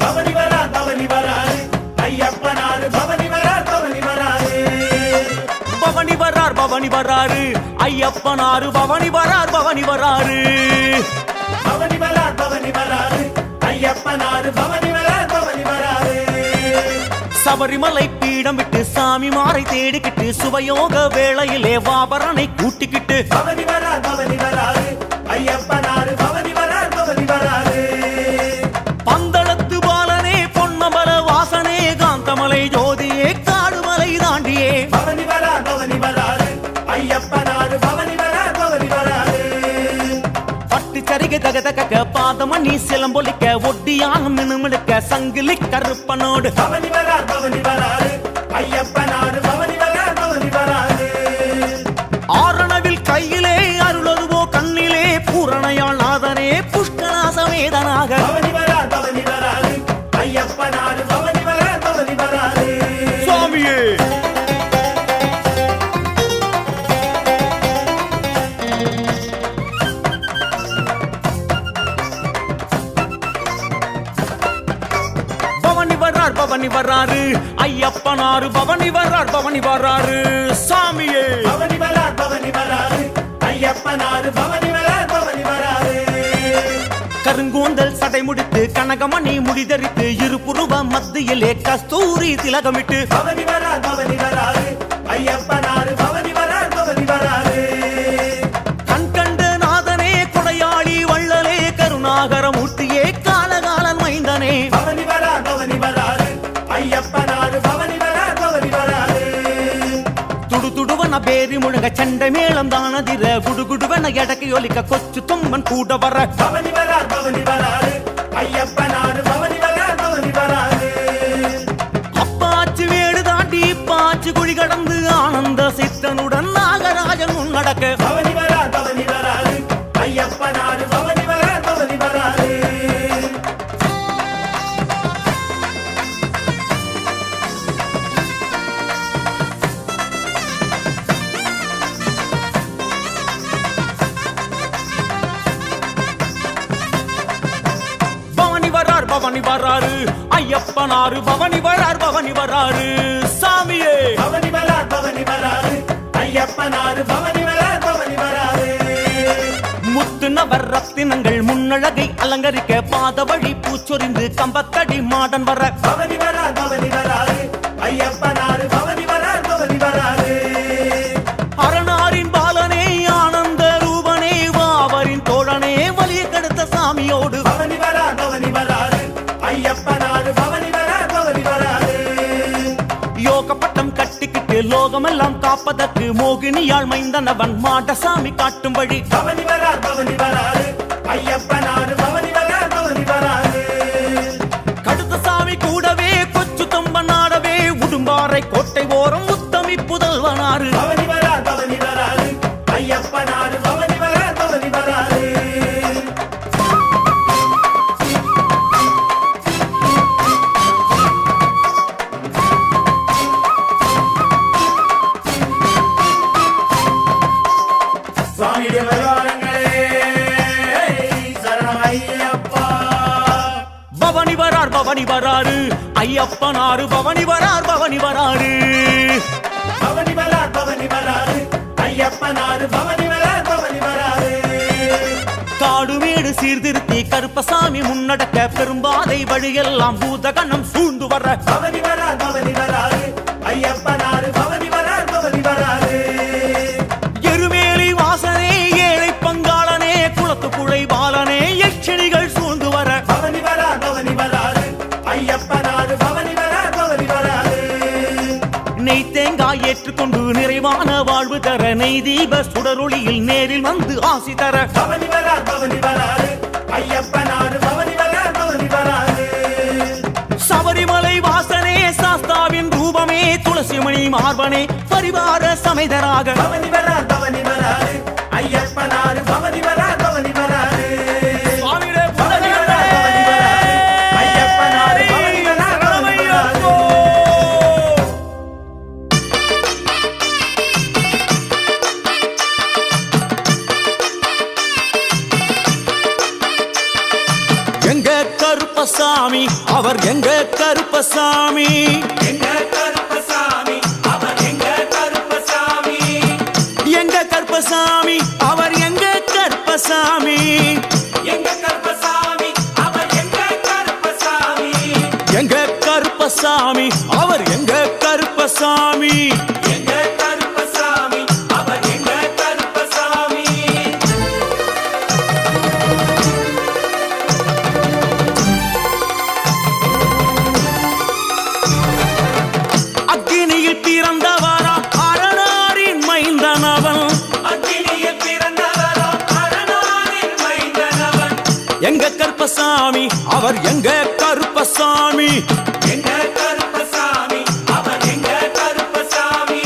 பவனி வரார் பவனி வராரு ஐயப்பனாரு பவனி வரார் பவனி வராரு பவனி வரார் பவனி வராரு ஐயப்பனாரு பவனி வரார் பவனி வராரு பவனி வரார் பவனி வராரு ஐயப்பனாரு பவனி வரார் பவனி வராரு சபரிமலை பீடம் விட்டு சாமி மாறை தேடிக்கிட்டு சுபயோக வேளையிலே வாபரனை கூட்டிக்கிட்டு பவனி வரார் பவனி வராரு ஐயப்பனாரு பவனி வரார் பவனி வராரு பந்தளத்து பாலனே பொன்னமல வாசனே காந்தமலை ஜோதியே காடுமலை தாண்டியே பவனி வரார் பவனி வராரு ஐயப்பனாரு பவனி வரார் பவனி வராரு பட்டு சரிகை தகதக பாதமணி சிலம்பொலிக்க ஒட்டியான மினுமிடுக்க சங்கிலி கருப்பனோடு பவனி வரார் பவனி வராரு ஐயப்பனாரு பவனி வரார் பவனி வராரு ஆரணவில் கையிலே அருளதுவோ கண்ணிலே பூரணையாள் நாதனே புஷ்கராசமேதனாக பவனி வரார் பவனி வராரு ஐயப்பனாரு பவனி வரார் பவனி வராரு சுவாமியே பவனி வரார் பவனி வராரு ஐயப்பனாரு பவனி வரார் பவனி வராரு சாமியே பவனி வரார் பவனி வராரு ஐயப்பனாரு பவனி வரார் பவனி வராரு கருங்கூந்தல் சடை முடித்து கனகமணி முடிதரித்து இருபுருவ மத்தியிலே கஸ்தூரி திலகமிட்டு பவனி வரார் பவனி வராரு ஐயப்பனாரு பவனி வரார் பவனி வராரு கண் கண்ட நாதனே கொடையாளி வள்ளலே கருணாகரமூர்த்தியே காலகாலன் மைந்தனே பவனி வரார் பவனி வராரு ஐயப்பனாரு பவனி வரார் பவனி வராரு துடுதுடுவன பேரி முழுங்க சண்டை மேளம் தானதிர குடுகுடுவன எடக்கை ஒலிக்க கொச்சு தும்மன் கூட வர பவனி வரார் பவனி வராரு ஐயப்பனாரு பவனி வரார் பவனி வராரு அப்பாச்சு வேடு தாண்டி பாச்சு குழி கடந்து ஆனந்த சித்தனுடன் நாகராஜன் முன்னடக்க பவனி வரார் பவனி வராரு ஐயப்பனாரு பவனி வரார் பவனி வராரு பவனி வரார் பவனி வராரு ஐயப்பனாரு பவனி வரார் பவனி வராரு சாமியே பவனி வரார் பவனி வராரு ஐயப்பனாரு பவனி வரார் பவனி வராரு முத்து நவர் ரத்தினங்கள் முன்னழகை அலங்கரிக்க பாத வழி பூச்சொரிந்து கம்பத்தடி மாடன் வர பவனி வரார் பவனி வராரு ஐயப்பனாரு பவனி வரார் பவனி வராரு அரணாரின் பாலனே ஆனந்த ரூபனே வாவரின் தோழனே வலிய கடுத்த சாமியோடு பவனி வரார் பவனி வராரு ஐயப்பனாரு பவனி வரார் பவனி வராரு யோக பட்டம் கட்டிக்கிட்டு லோகமெல்லாம் காப்பதற்கு மோகினியாள் மைந்தனவன் மாடசாமி காட்டும் வழி பவனி வரார் பவனி வராரு ஐயப்பனாரு பவனி வரார் பவனி வராரு கடுத்த சாமி கூடவே கொச்சு தொம்ப நாடவே உடும்பாறை கோட்டை ஓரம் உத்தமி புதல்வனாரு பவனி வரார் பவனி வராரு ஐயப்பனாரு பவனி வரார் பவனி வராரு சுவாமியுடைய வருவாரங்களே சரணம் ஐயப்பா பவனி வரார் பவனி வராரு ஐயப்பனாரு பவனி வரார் பவனி வராரு பவனி வரார் பவனி வராரு ஐயப்பனாரு பவனி வரார் பவனி வராரு காடுமேடு சீர்திருத்தி கருப்பசாமி முன்னடக்க பெரும்பாதை வழியெல்லாம் பூதகணம் சூழ்ந்து வர பவனி வரார் பவனி வராரு ஐயப்பனாரு பவனி வரார் பவனி வராரு எருமேலி வாசனே ஏழை பங்காளனே குளத்து புழை பாலனே யட்சணிகள் சூழ்ந்து வர பவனி வரார் பவனி வராரு ஐயப்பனாரு பவனி வரார் பவனி வராரு நெய் தேங்காய் ஏற்றுக்கொண்டு நிறைவான வாழ்வு தர நெய் தீப சுடரொளியில் நேரில் வந்து ஆசி தர பவனி வரார் பவனி வராரு ஐயப்பனாரு பவனி வரார் பவனி வராரு சபரிமலை வாசனே சாஸ்தாவின் ரூபமே துளசிமணி மார்பனே பரிவார சமைதராக பவனி வரார் பவனி வராரு ஐயப்பனாரு பவனி வரார் பவனி வராரு சுவாமியே, பவனி வரார் பவனி வராரு ஐயப்பனாரு பவனி வரார் பவனி வராரு எங்க கருப்பசாமி அவர் எங்க கருப்பசாமி எங்க கருப்பசாமி அவர் எங்க கருப்பசாமி எங்க கருப்பசாமி அவர் எங்க கருப்பசாமி எங்க கருப்பசாமி அவர் எங்க கருப்பசாமி எங்க கருப்பசாமி அவர் எங்க கருப்பசாமி எங்க கருப்பசாமி அவர் எங்க கருப்பசாமி அக்கினியில் பிறந்தவரா அரணாரின் மைந்தனவன் அக்கினியில் பிறந்தவரோ அரணாரின் மைந்தனவன் எங்க கருப்பசாமி அவர் எங்க கருப்பசாமி எங்க கருப்பசாமி அவர் எங்க கருப்பசாமி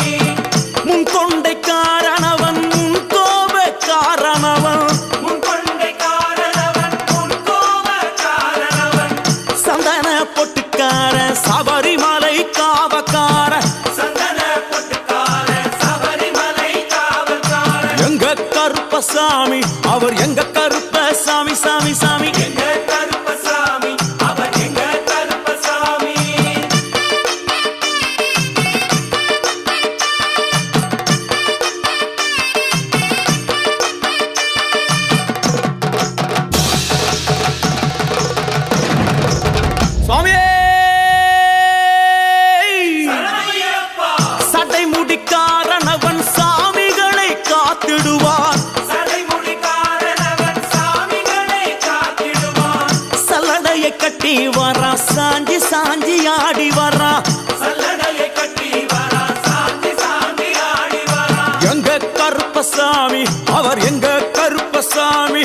முன் கொண்டை காரணவன் முன் கோப காரணவன் முன் கொண்டை காரணவன் முன் கோப காரணவன் சந்தன பொட்டுக்கார சபரிமலை காவக்கார சந்தன பொட்டுக்கார சபரிமலை காவல்கார எங்க கருப்பசாமி அவர் எங்க கருப்பசாமி சாமி சாமி எங்க கருப்பசாமி அவர் எங்க கருப்பசாமி சுவாமியே சரணமையப்பா சட்டை முடிக்காரணவன் சாமிகளை காத்திடுவான் சடைமுடி காரணவன் சாமிகளை காத்திடுவான் சல்லடையை கட்டி வரா சாஞ்சி சாஞ்சி ஆடி வரா சல்லடையை கட்டி வரா சாந்தி சாந்தி ஆடி வரா எங்க கருப்பசாமி அவர் எங்க கருப்பசாமி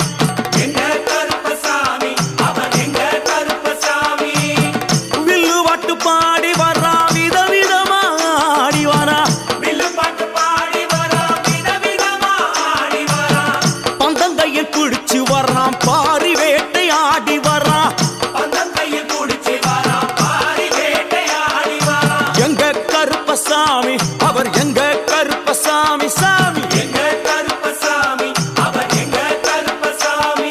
எங்க கருப்பசாமி அவர் எங்க கருப்பசாமி வில்லு வாட்டு பாடி வரா விதவிதமா ஆடி வரா வில்லு பாட்டு பாடி வரா விதவிதமா ஆடி வரா பந்தங்கையில் பிடிச்சு வர்றான் பாரி வேட்டை ஆடி வரா பந்தம் கையில் பிடிச்சி வரா பாரி வேட்டையாடி வரா எங்க கருப்பசாமி அவர் எங்க கருப்பசாமி சாமி எங்க கருப்பசாமி அவர் எங்க கருப்பசாமி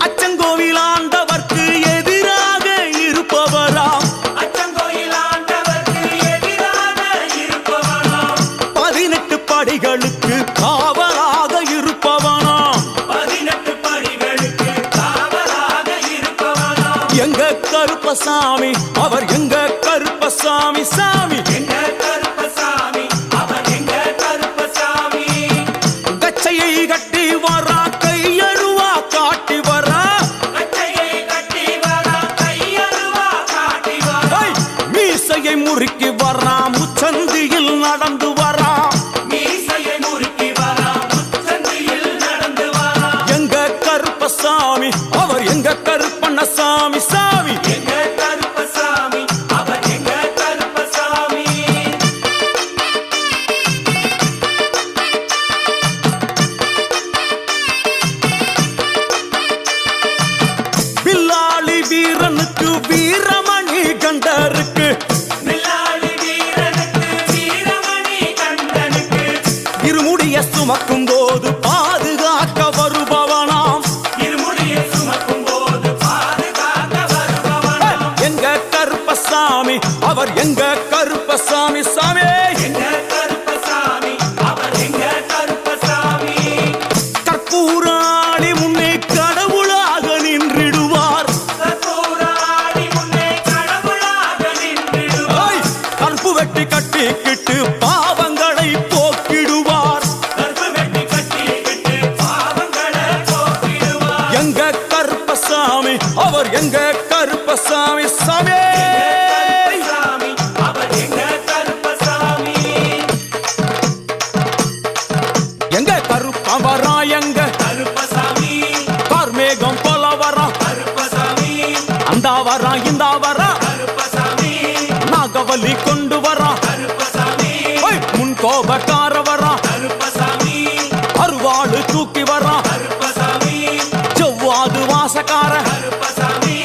அச்சங்கோவில் ஆண்டவர்க்கு எதிராக இருப்பவராம் அச்சங்கோயில் ஆண்டவர்க்கு எதிராக இருப்பவனாம் 18 படிகளுக்கு காவலாக இருப்பவனாம் 18 படிகளுக்கு காவலாக இருப்பவனாம் எங்க கருப்பசாமி அவர் எங்க கருப்பசாமி சாமி எங்க கருப்பசாமி அவர் எங்க கருப்பசாமி கச்சையை கட்டி வரா கையருவா காட்டி வரா கட்டையை கட்டி வரா கையருவா காட்டி வரா ஐ, மீசையை முறுக்கி வரா முச்சந்தியில் நடந்து வரா மீசையை முறுக்கி வரா முச்சந்தியில் நடந்து வரா எங்க கருப்பசாமி அவர் எங்க கருப்பண்ணசாமி சாமி எங்க கருப்பசாமி அவர் எங்க கருப்பசாமி வில்லாளி வீரனுக்கு வீரமணி கண்டருக்கு வில்லாளி வீரனுக்கு வீரமணி கண்டனுக்கு இருமுடிய சுமக்கும் போது பாதுகாக்க வருபவனாம் இருமுடியை சுமக்கும் போது பாதுகாக்க வருபவனாம் எங்க கருப்பசாமி அவர் எங்க கருப்பசாமி சாமி எங்க கருப்பசாமி அவர் எங்க கருப்பசாமி கற்பூராணி முன்னே கடவுளாக நின்றிடுவார் கற்பூராடி முன்னே கடவுளாக நின்றிடுவார் ஐ, கற்பு வெட்டி கட்டிக்கிட்டு பாவங்களை போக்கிடுவார் கற்பு வெட்டி கட்டிக்கிட்டு பாவங்களை போக்கிடுவார் எங்க கருப்பசாமி அவர் எங்க கருப்பசாமி சாமி கருப்பசாமி அவர் எங்க கருப்பசாமி எங்க கருப்ப வரா எங்க கருப்பசாமி கார்மேகம் போல வரா கருப்பசாமி அந்த வரா இந்த வரா கருப்பசாமி நாகவலி கொண்டு வரா கருப்பசாமி ஐ, முன் கோபக்கார வரா கருப்பசாமி அருவாளு தூக்கி வரா கருப்பசாமி செவ்வாது வாசக்கார கருப்பசாமி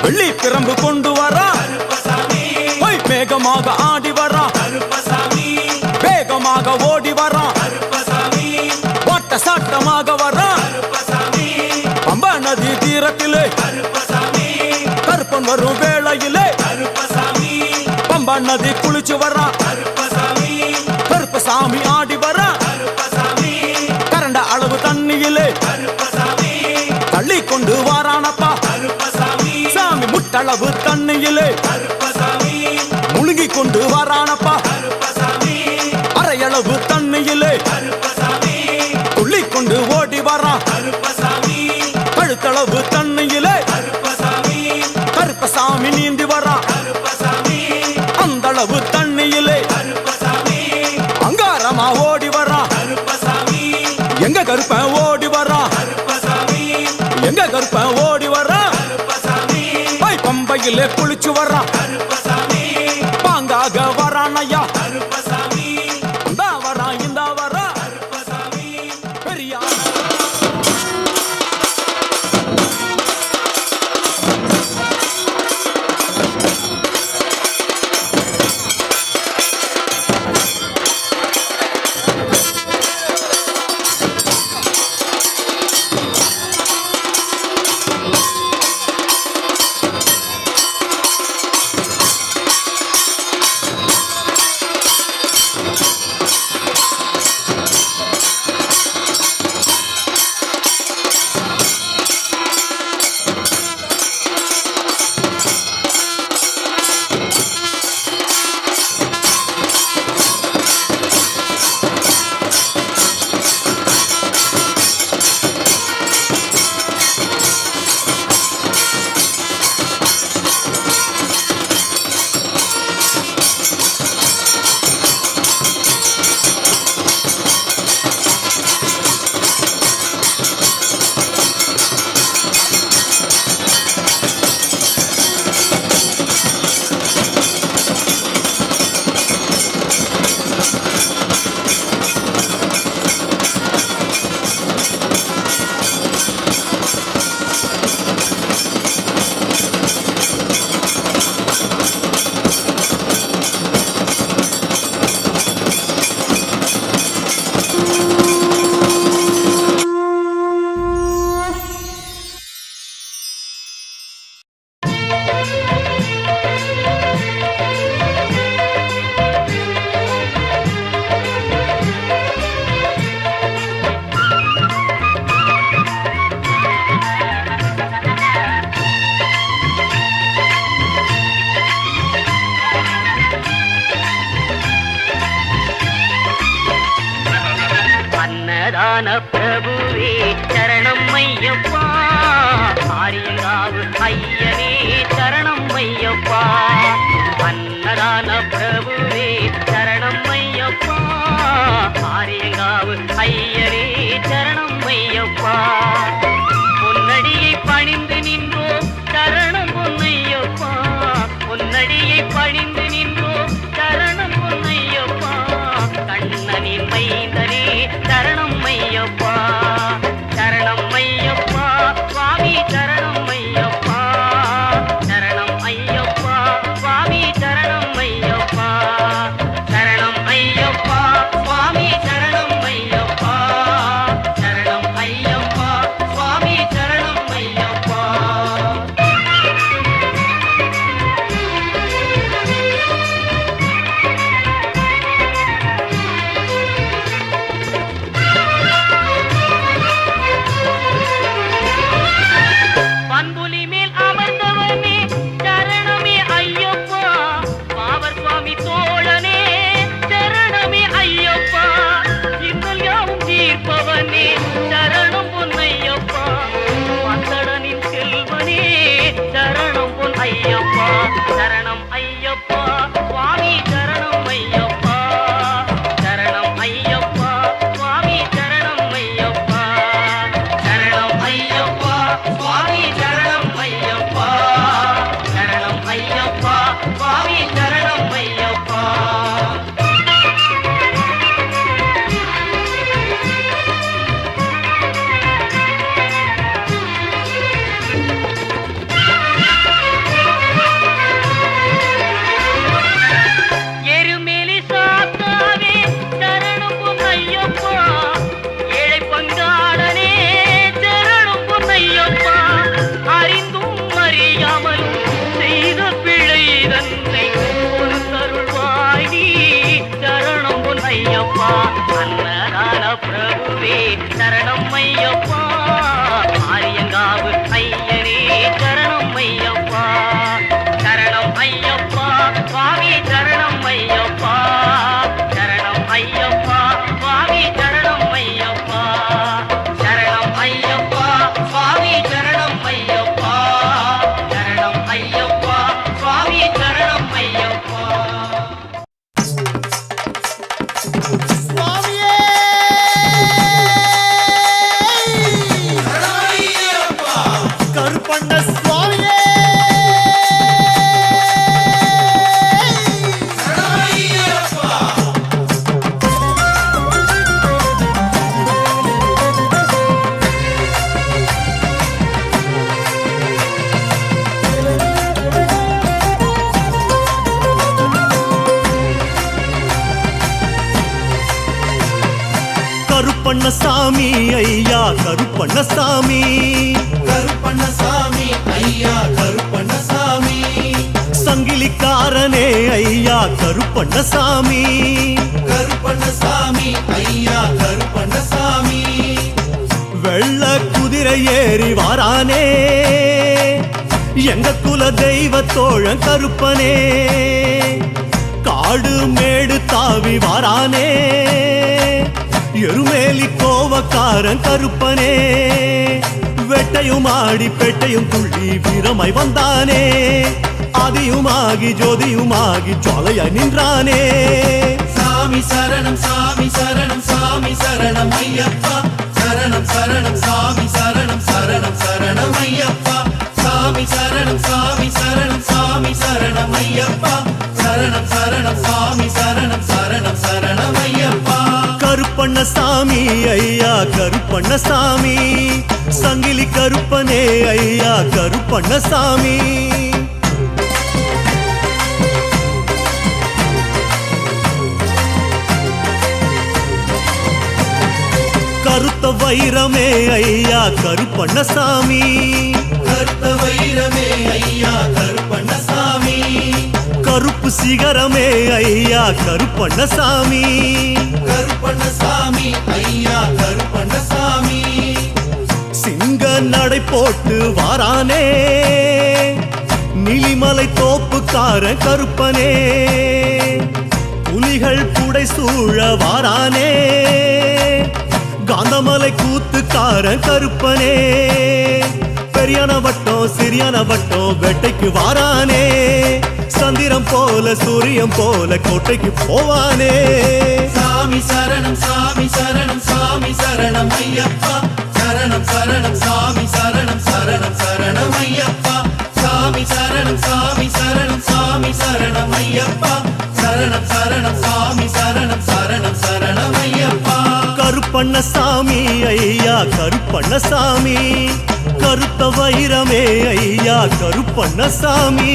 வெள்ளி பிரம்பு கொண்டு வரா கருப்பசாமி ஐ, மேகமாக ஆடி வரா கருப்பசாமி பம்பா நதி குளிச்சு வரா கருப்பசாமி கருப்பசாமி ஆடி வரா கருப்பசாமி கரண்ட அளவு தண்ணியிலே கருப்பசாமி தள்ளி கொண்டு வாரானப்பா கருப்பசாமி சாமி முட்டளவு தண்ணியிலே கருப்பசாமி முழுங்கி கொண்டு வாரானப்பா கருப்பசாமி அரையளவு தண்ணியிலே கருப்பசாமி துள்ளி கொண்டு ஓடி வரா கருப்பசாமி கழுத்தளவு தண்ணியிலே கருப்பசாமி கருப்பசாமி நீந்தி வரா கருப்பசாமி அந்தளவு தண்ணியிலே கருப்பசாமி அங்காரமா ஓடி வரா கருப்பசாமி எங்க கருப்பன் ஓடி வரா கருப்பசாமி எங்க கருப்பன் ஓடி வரா கருப்பசாமி பம்பையிலே குளிச்சு வரா கருப்பசாமி பாங்காக வரானையா கருப்பசாமி இந்தா வரா இந்தா வரா கருப்பசாமி பெரியார் அன்னதான பிரபுவே சரணம் ஐயப்பா, ஆரியங்காவு ஐயனே சரணம் ஐயப்பா. அன்னதான பிரபுவே சரணம் ஐயப்பா, ஆரியங்காவு ஐயனே சரணம் ஐயப்பா. பொன்னடியை பணிந்து நின்றோம் சரணம் பொன்னையப்பா, பொன்னடியை பணிந்து நின்றோம் சரணம் பொன்னையப்பா. கண்ணனின் மைந்தனே சரணம் ஐயப்பா, சரணம் ஐயப்பா சுவாமி சரணம் ஐயப்பா, சரணம் ஐயப்பா சுவாமி சரணம் ஐயப்பா. கருப்பண்ணசாமி ஐயா கருப்பண்ணசாமி கருப்பண்ணசாமி ஐயா கருப்பண்ணசாமி சங்கிலிக்காரனே ஐயா கருப்பண்ணசாமி கருப்பண்ணசாமி ஐயா கருப்பண்ணசாமி வெள்ள குதிரை ஏறி வாரானே எங்க குல தெய்வ தோழன் கருப்பனே காடு மேடு தாவி வாரானே எருமேலி கோவக்காரன் கருப்பனே வெட்டையும் ஆடி பெட்டையும் துள்ளி வீரமாய் வந்தானே ஆதியுமாகி ஜோதியுமாகி ஜோலையாய் நின்றானே சாமி சரணம் சாமி சரணம் சாமி சரணம் ஐயப்பா சரணம் சரணம் சாமி சரணம் சரணம் சரணம் ஐயப்பா சாமி சரணம் சாமி சரணம் சாமி சரணம் ஐயப்பா சரணம் சரணம் சாமி சரணம் சரணம் சரணம் ஐயப்பா கருப்பண்ணசாமி ஐயா கருப்பண்ணசாமி சங்கிலி கருப்பனே ஐயா கருப்பண்ணசாமி கருத்த வைரமே ஐயா கருப்பண்ணசாமி கருத்த வைரமே ஐயா கருப்பண்ணசாமி கருப்பு சிகரமே ஐயா கருப்பண்ணசாமி கருப்பண்ணசாமி ஐயா கருப்பண்ணசாமி சிங்க நடை போட்டு வாரானே நிலிமலை தோப்புக்காரன் கருப்பனே புலிகள் புடை சூழ வாரானே காந்தமலை கூத்துக்காரன் கருப்பனே பெரியான வட்டம் சிறியான வட்டம் வேட்டைக்கு வாரானே சந்திரம் போல சூரியம் போல கோட்டைக்கு போவானே சாமி சரணம் சாமி சரணம் சாமி சரணம் ஐயப்பா சரணம் சரணம் சாமி சரணம் சரணம் சரணம் ஐயப்பா சாமி சரணம் சாமி சரணம் சாமி சரணம் ஐயப்பா சரணம் சரணம் சாமி சரணம் சரணம் சரணம் ஐயப்பா கருப்பண்ணசாமி ஐயா கருப்பண்ணசாமி கருத்த வைரமே ஐயா கருப்பண்ணசாமி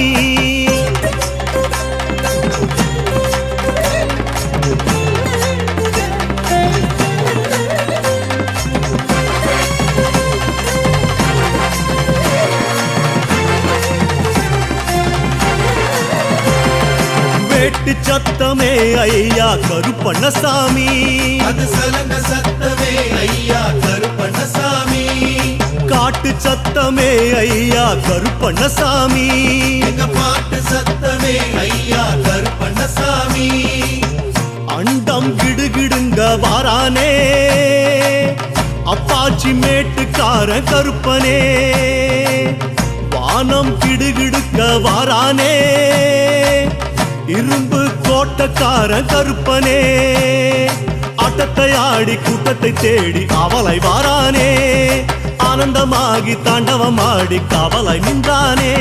வேட்டு சத்தமே ஐயா கருப்பண்ணசாமி அது சலங்க சத்தமே ஐயா கருப்பண்ணசாமி காட்டு சத்தமே ஐயா கருப்பண்ணசாமி எங்க பாட்டு சத்தமே ஐயா கருப்பண்ணசாமி அண்டம் கிடுகிடுங்க வாரானே அப்பாச்சி மேட்டுக்காரன் கருப்பனே வானம் கிடுகிடுக்க வாரானே இரும்பு கோட்டக்காரன் கருப்பனே ஆட்டத்தை ஆடி கூட்டத்தை தேடி அவளை வாரானே ஆனந்தமாகி தாண்டவமாடி காவலாய் நின்றானே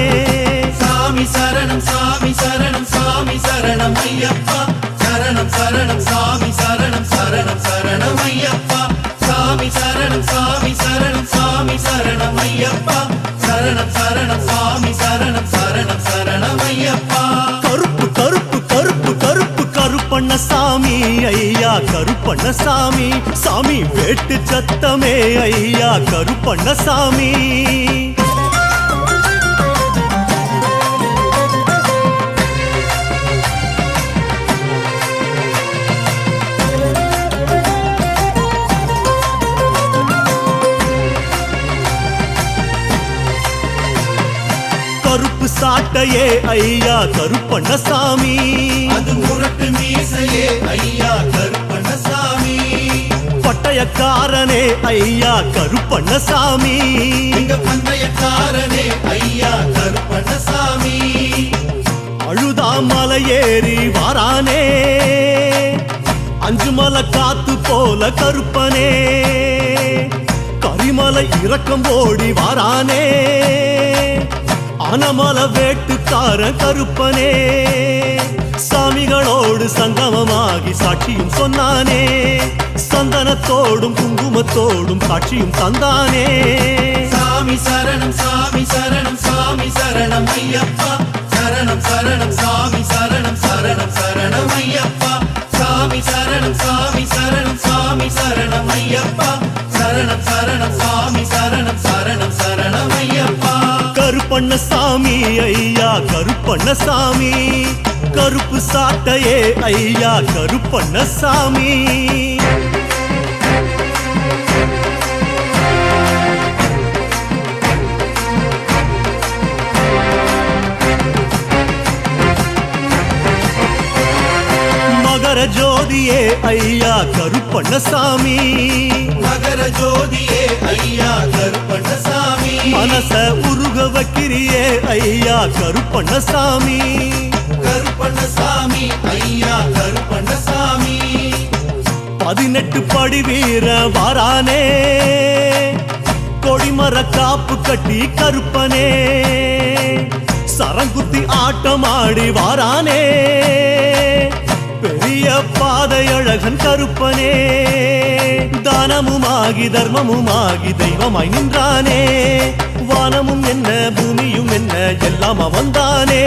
சாமி சரணம் சாமி சரணம் சாமி சரணம் ஐயப்பா சரணம் சரணம் சாமி சரணம் சரணம் சரணம் ஐயப்பா சாமி சரணம் சாமி சரணம் சாமி சரணம் ஐயப்பா சரணம் சரணம் சாமி சரணம் சரணம் சரணம் ஐயப்பா கருப்பு கருப்பு கருப்பு கருப்பு கருப்பண்ணசாமி ஐயா கருப்பண்ணசாமி சாமி வேட்டு சத்தமே ஐயா கருப்பண்ணசாமி கருப்பு சாட்டையே ஐயா கருப்பண்ணசாமி அது முரட்டு மீசையே ஐயா கருப்பண்ணசாமி பட்டயக்காரனே ஐயா கருப்பண்ணசாமி எங்க பந்தயக்காரனே ஐயா கருப்பண்ணசாமி அழுதா மலை ஏறி வாரானே அஞ்சு மலை காத்து போல கருப்பனே கரிமலை இறக்கம் ஓடி வாரானே ஆனமல வேட்டுக்காரன் கருப்பனே சாமிகளோடு சங்கமமாகி சாட்சியும் சொன்னானே சந்தனத்தோடும் குங்குமத்தோடும் காட்சியும் தந்தானே சாமி சரணம் சாமி சரணம் சாமி சரணம் ஐயப்பா சரணம் சரணம் சாமி சரணம் சரணம் சரணம் ஐயப்பா சாமி சரணம் சாமி சரணம் சாமி சரணம் ஐயப்பா சரணம் சரணம் சாமி சரணம் சரணம் சரணம் ஐயப்பா கருப்பண்ணசாமி ஐயா கருப்பண்ணசாமி கருப்பு சாட்டையே ஐயா கருப்பண்ணசாமி மகர ஜோதியே ஐயா கருப்பண்ணசாமி மகர ஜோதியே ஐயா கருப்பண்ணசாமி மனச உருக வைக்கிறியே ஐயா கருப்பண்ணசாமி கருப்பண்ணசாமி ஐயா கருப்பண்ணசாமி 18 படி வீர வாரானே கொடிமர காப்பு கட்டி கருப்பனே சரங்குத்தி ஆட்டமாடி வாரானே பெரிய பாதையழகன் கருப்பனே தானமுமாகி தர்மமுமாகி தெய்வமாய் நின்றானே வானமும் என்ன பூமியும் என்ன எல்லாம் அவன்தானே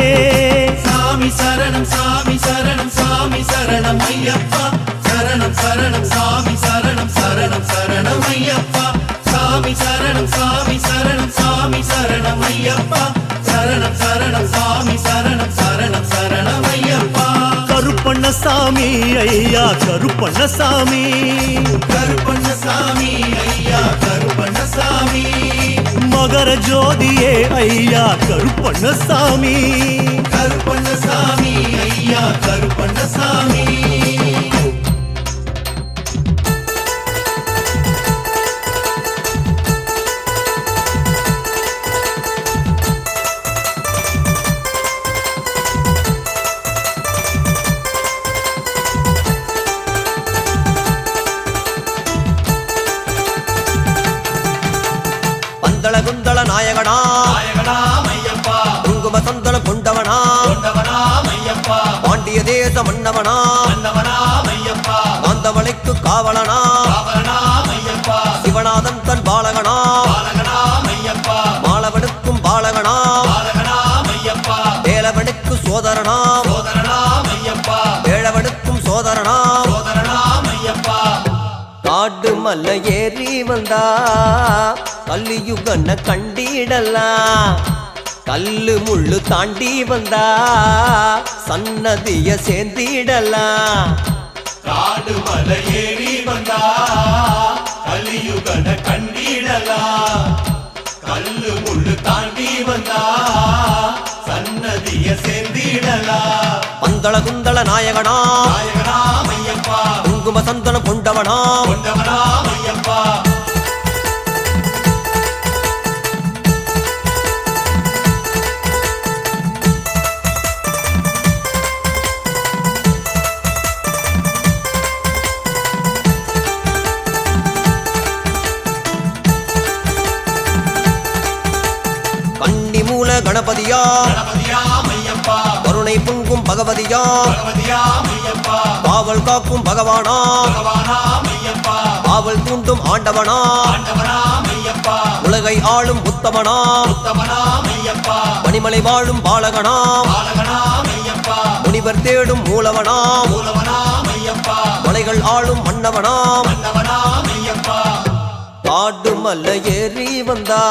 சாமி சரணம் சாமி சரணம் சாமி சரணம் ஐயப்பா சரணம் சரணம் சாமி சரணம் சரணம் சரணம் ஐயப்பா சாமி சரணம் சாமி சரணம் சாமி சரணம் ஐயப்பா சரணம் சரணம் சாமி சரணம் சரணம் சரணம் ஐயப்பா கருப்பண்ணசாமி ஐயா கருப்பண்ணசாமி கருப்பண்ணசாமி ஐயா கருப்பண்ணசாமி மகர ஜோதியே ஐயா கருப்பண்ணசாமி கருப்பண்ணசாமி ஐயா கருப்பண்ணசாமி குந்தள நாயகனா ஐயப்பா குங்கும சந்தன கொண்டவனா ஐயப்பா பாண்டிய தேச மன்னவனா ஐயப்பா காந்தமலைக்கு காவலனா ஐயப்பா சிவநாதன் தன் பாலகனா ஐயப்பா மாலவனுக்கும் பாலகனா ஐயப்பா வேலவனுக்கு சோதரனா ஐயப்பா வேழவனுக்கும் சோதரனா ஐயப்பா காடு மல்ல ஏறி வந்தா கல்லியுகன கண்டிடலாம் கல்லு முள்ளு தாண்டி வந்தா சன்னதிய சேர்ந்திடலாம் காடு மலை ஏறி வந்தா கலியுகன கண்டிடலா கல்லு முள்ளு தாண்டி வந்தா சன்னதிய சேர்ந்திடலா பந்தள குந்தள நாயகனா ஐயப்பா குங்கும சந்தன கொண்டவனா ஐயப்பா கன்னிமூல கணபதியா ஐயப்பா கருணை பொங்கும் பகவதியா ஐயப்பா காவல் காக்கும் பகவானா ஐயப்பா காவல் தூண்டும் ஆண்டவனா ஐயப்பா உலகை ஆளும் உத்தமனா ஐயப்பா மணிமலை வாழும் பாலகனா ஐயப்பா முனிவர் தேடும் மூலவனா ஐயப்பா மலைகள் ஆளும் மன்னவனா ஐயப்பா காடு மல்ல ஏறி வந்தா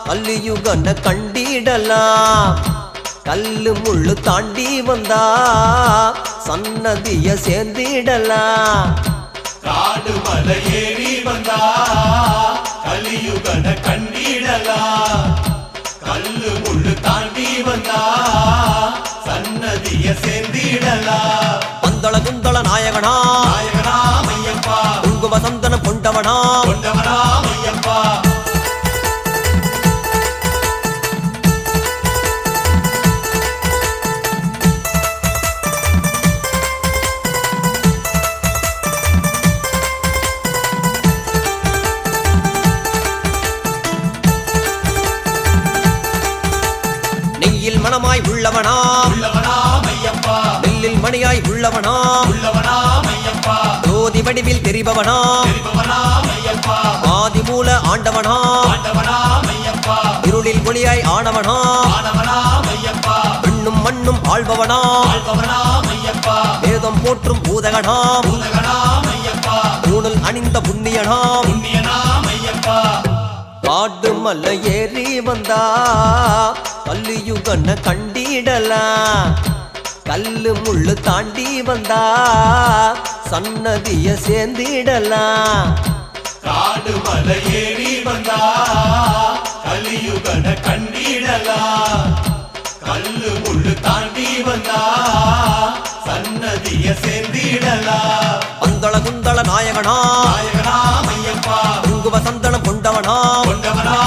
கல்லியுகன கண்டிடலாம் கல்லு முள்ளு தாண்டி வந்தா சன்னதிய சேர்ந்திடலாம் காடு மலை ஏறி வந்தா கலியுகன கண்டிடலா கல்லு முள்ளு தாண்டி வந்தா சன்னதிய சேர்ந்திடலா பந்தள குந்தள நாயகனா ஐயப்பா குங்கும சந்தன கொண்டவனா ஐயப்பா நெய்யில் மனமாய் உள்ளவனா ஐயப்பா நெல்லில் மணியாய் உள்ளவனா ஐயப்பா ஜோதி வடிவில் தெரிபவனா ஐயப்பா ஆதிமூல ஆண்டவனா ஐயப்பா இருளில் ஒளியாய் ஆனவனா விண்ணும் மண்ணும் ஆள்பவனாம் வேதம் போற்றும் பூதகனாம் பூணல் அணிந்த புண்ணியனாம் காடு மலை ஏறி வந்தா கல்லியுகன கண்டிடலாம் கல்லு முள்ளு தாண்டி வந்தா சன்னதிய சேர்ந்திடலாம் காடு மலை ஏறி வந்தா கலியுகன கண்டிடலா கல்லு முள்ளு தாண்டி வந்தா சன்னதிய சேர்ந்திடலா பந்தள குந்தள நாயகனா நாயகனா மையப்பா குங்கும சந்தனம் கொண்டவனா கொண்டவனா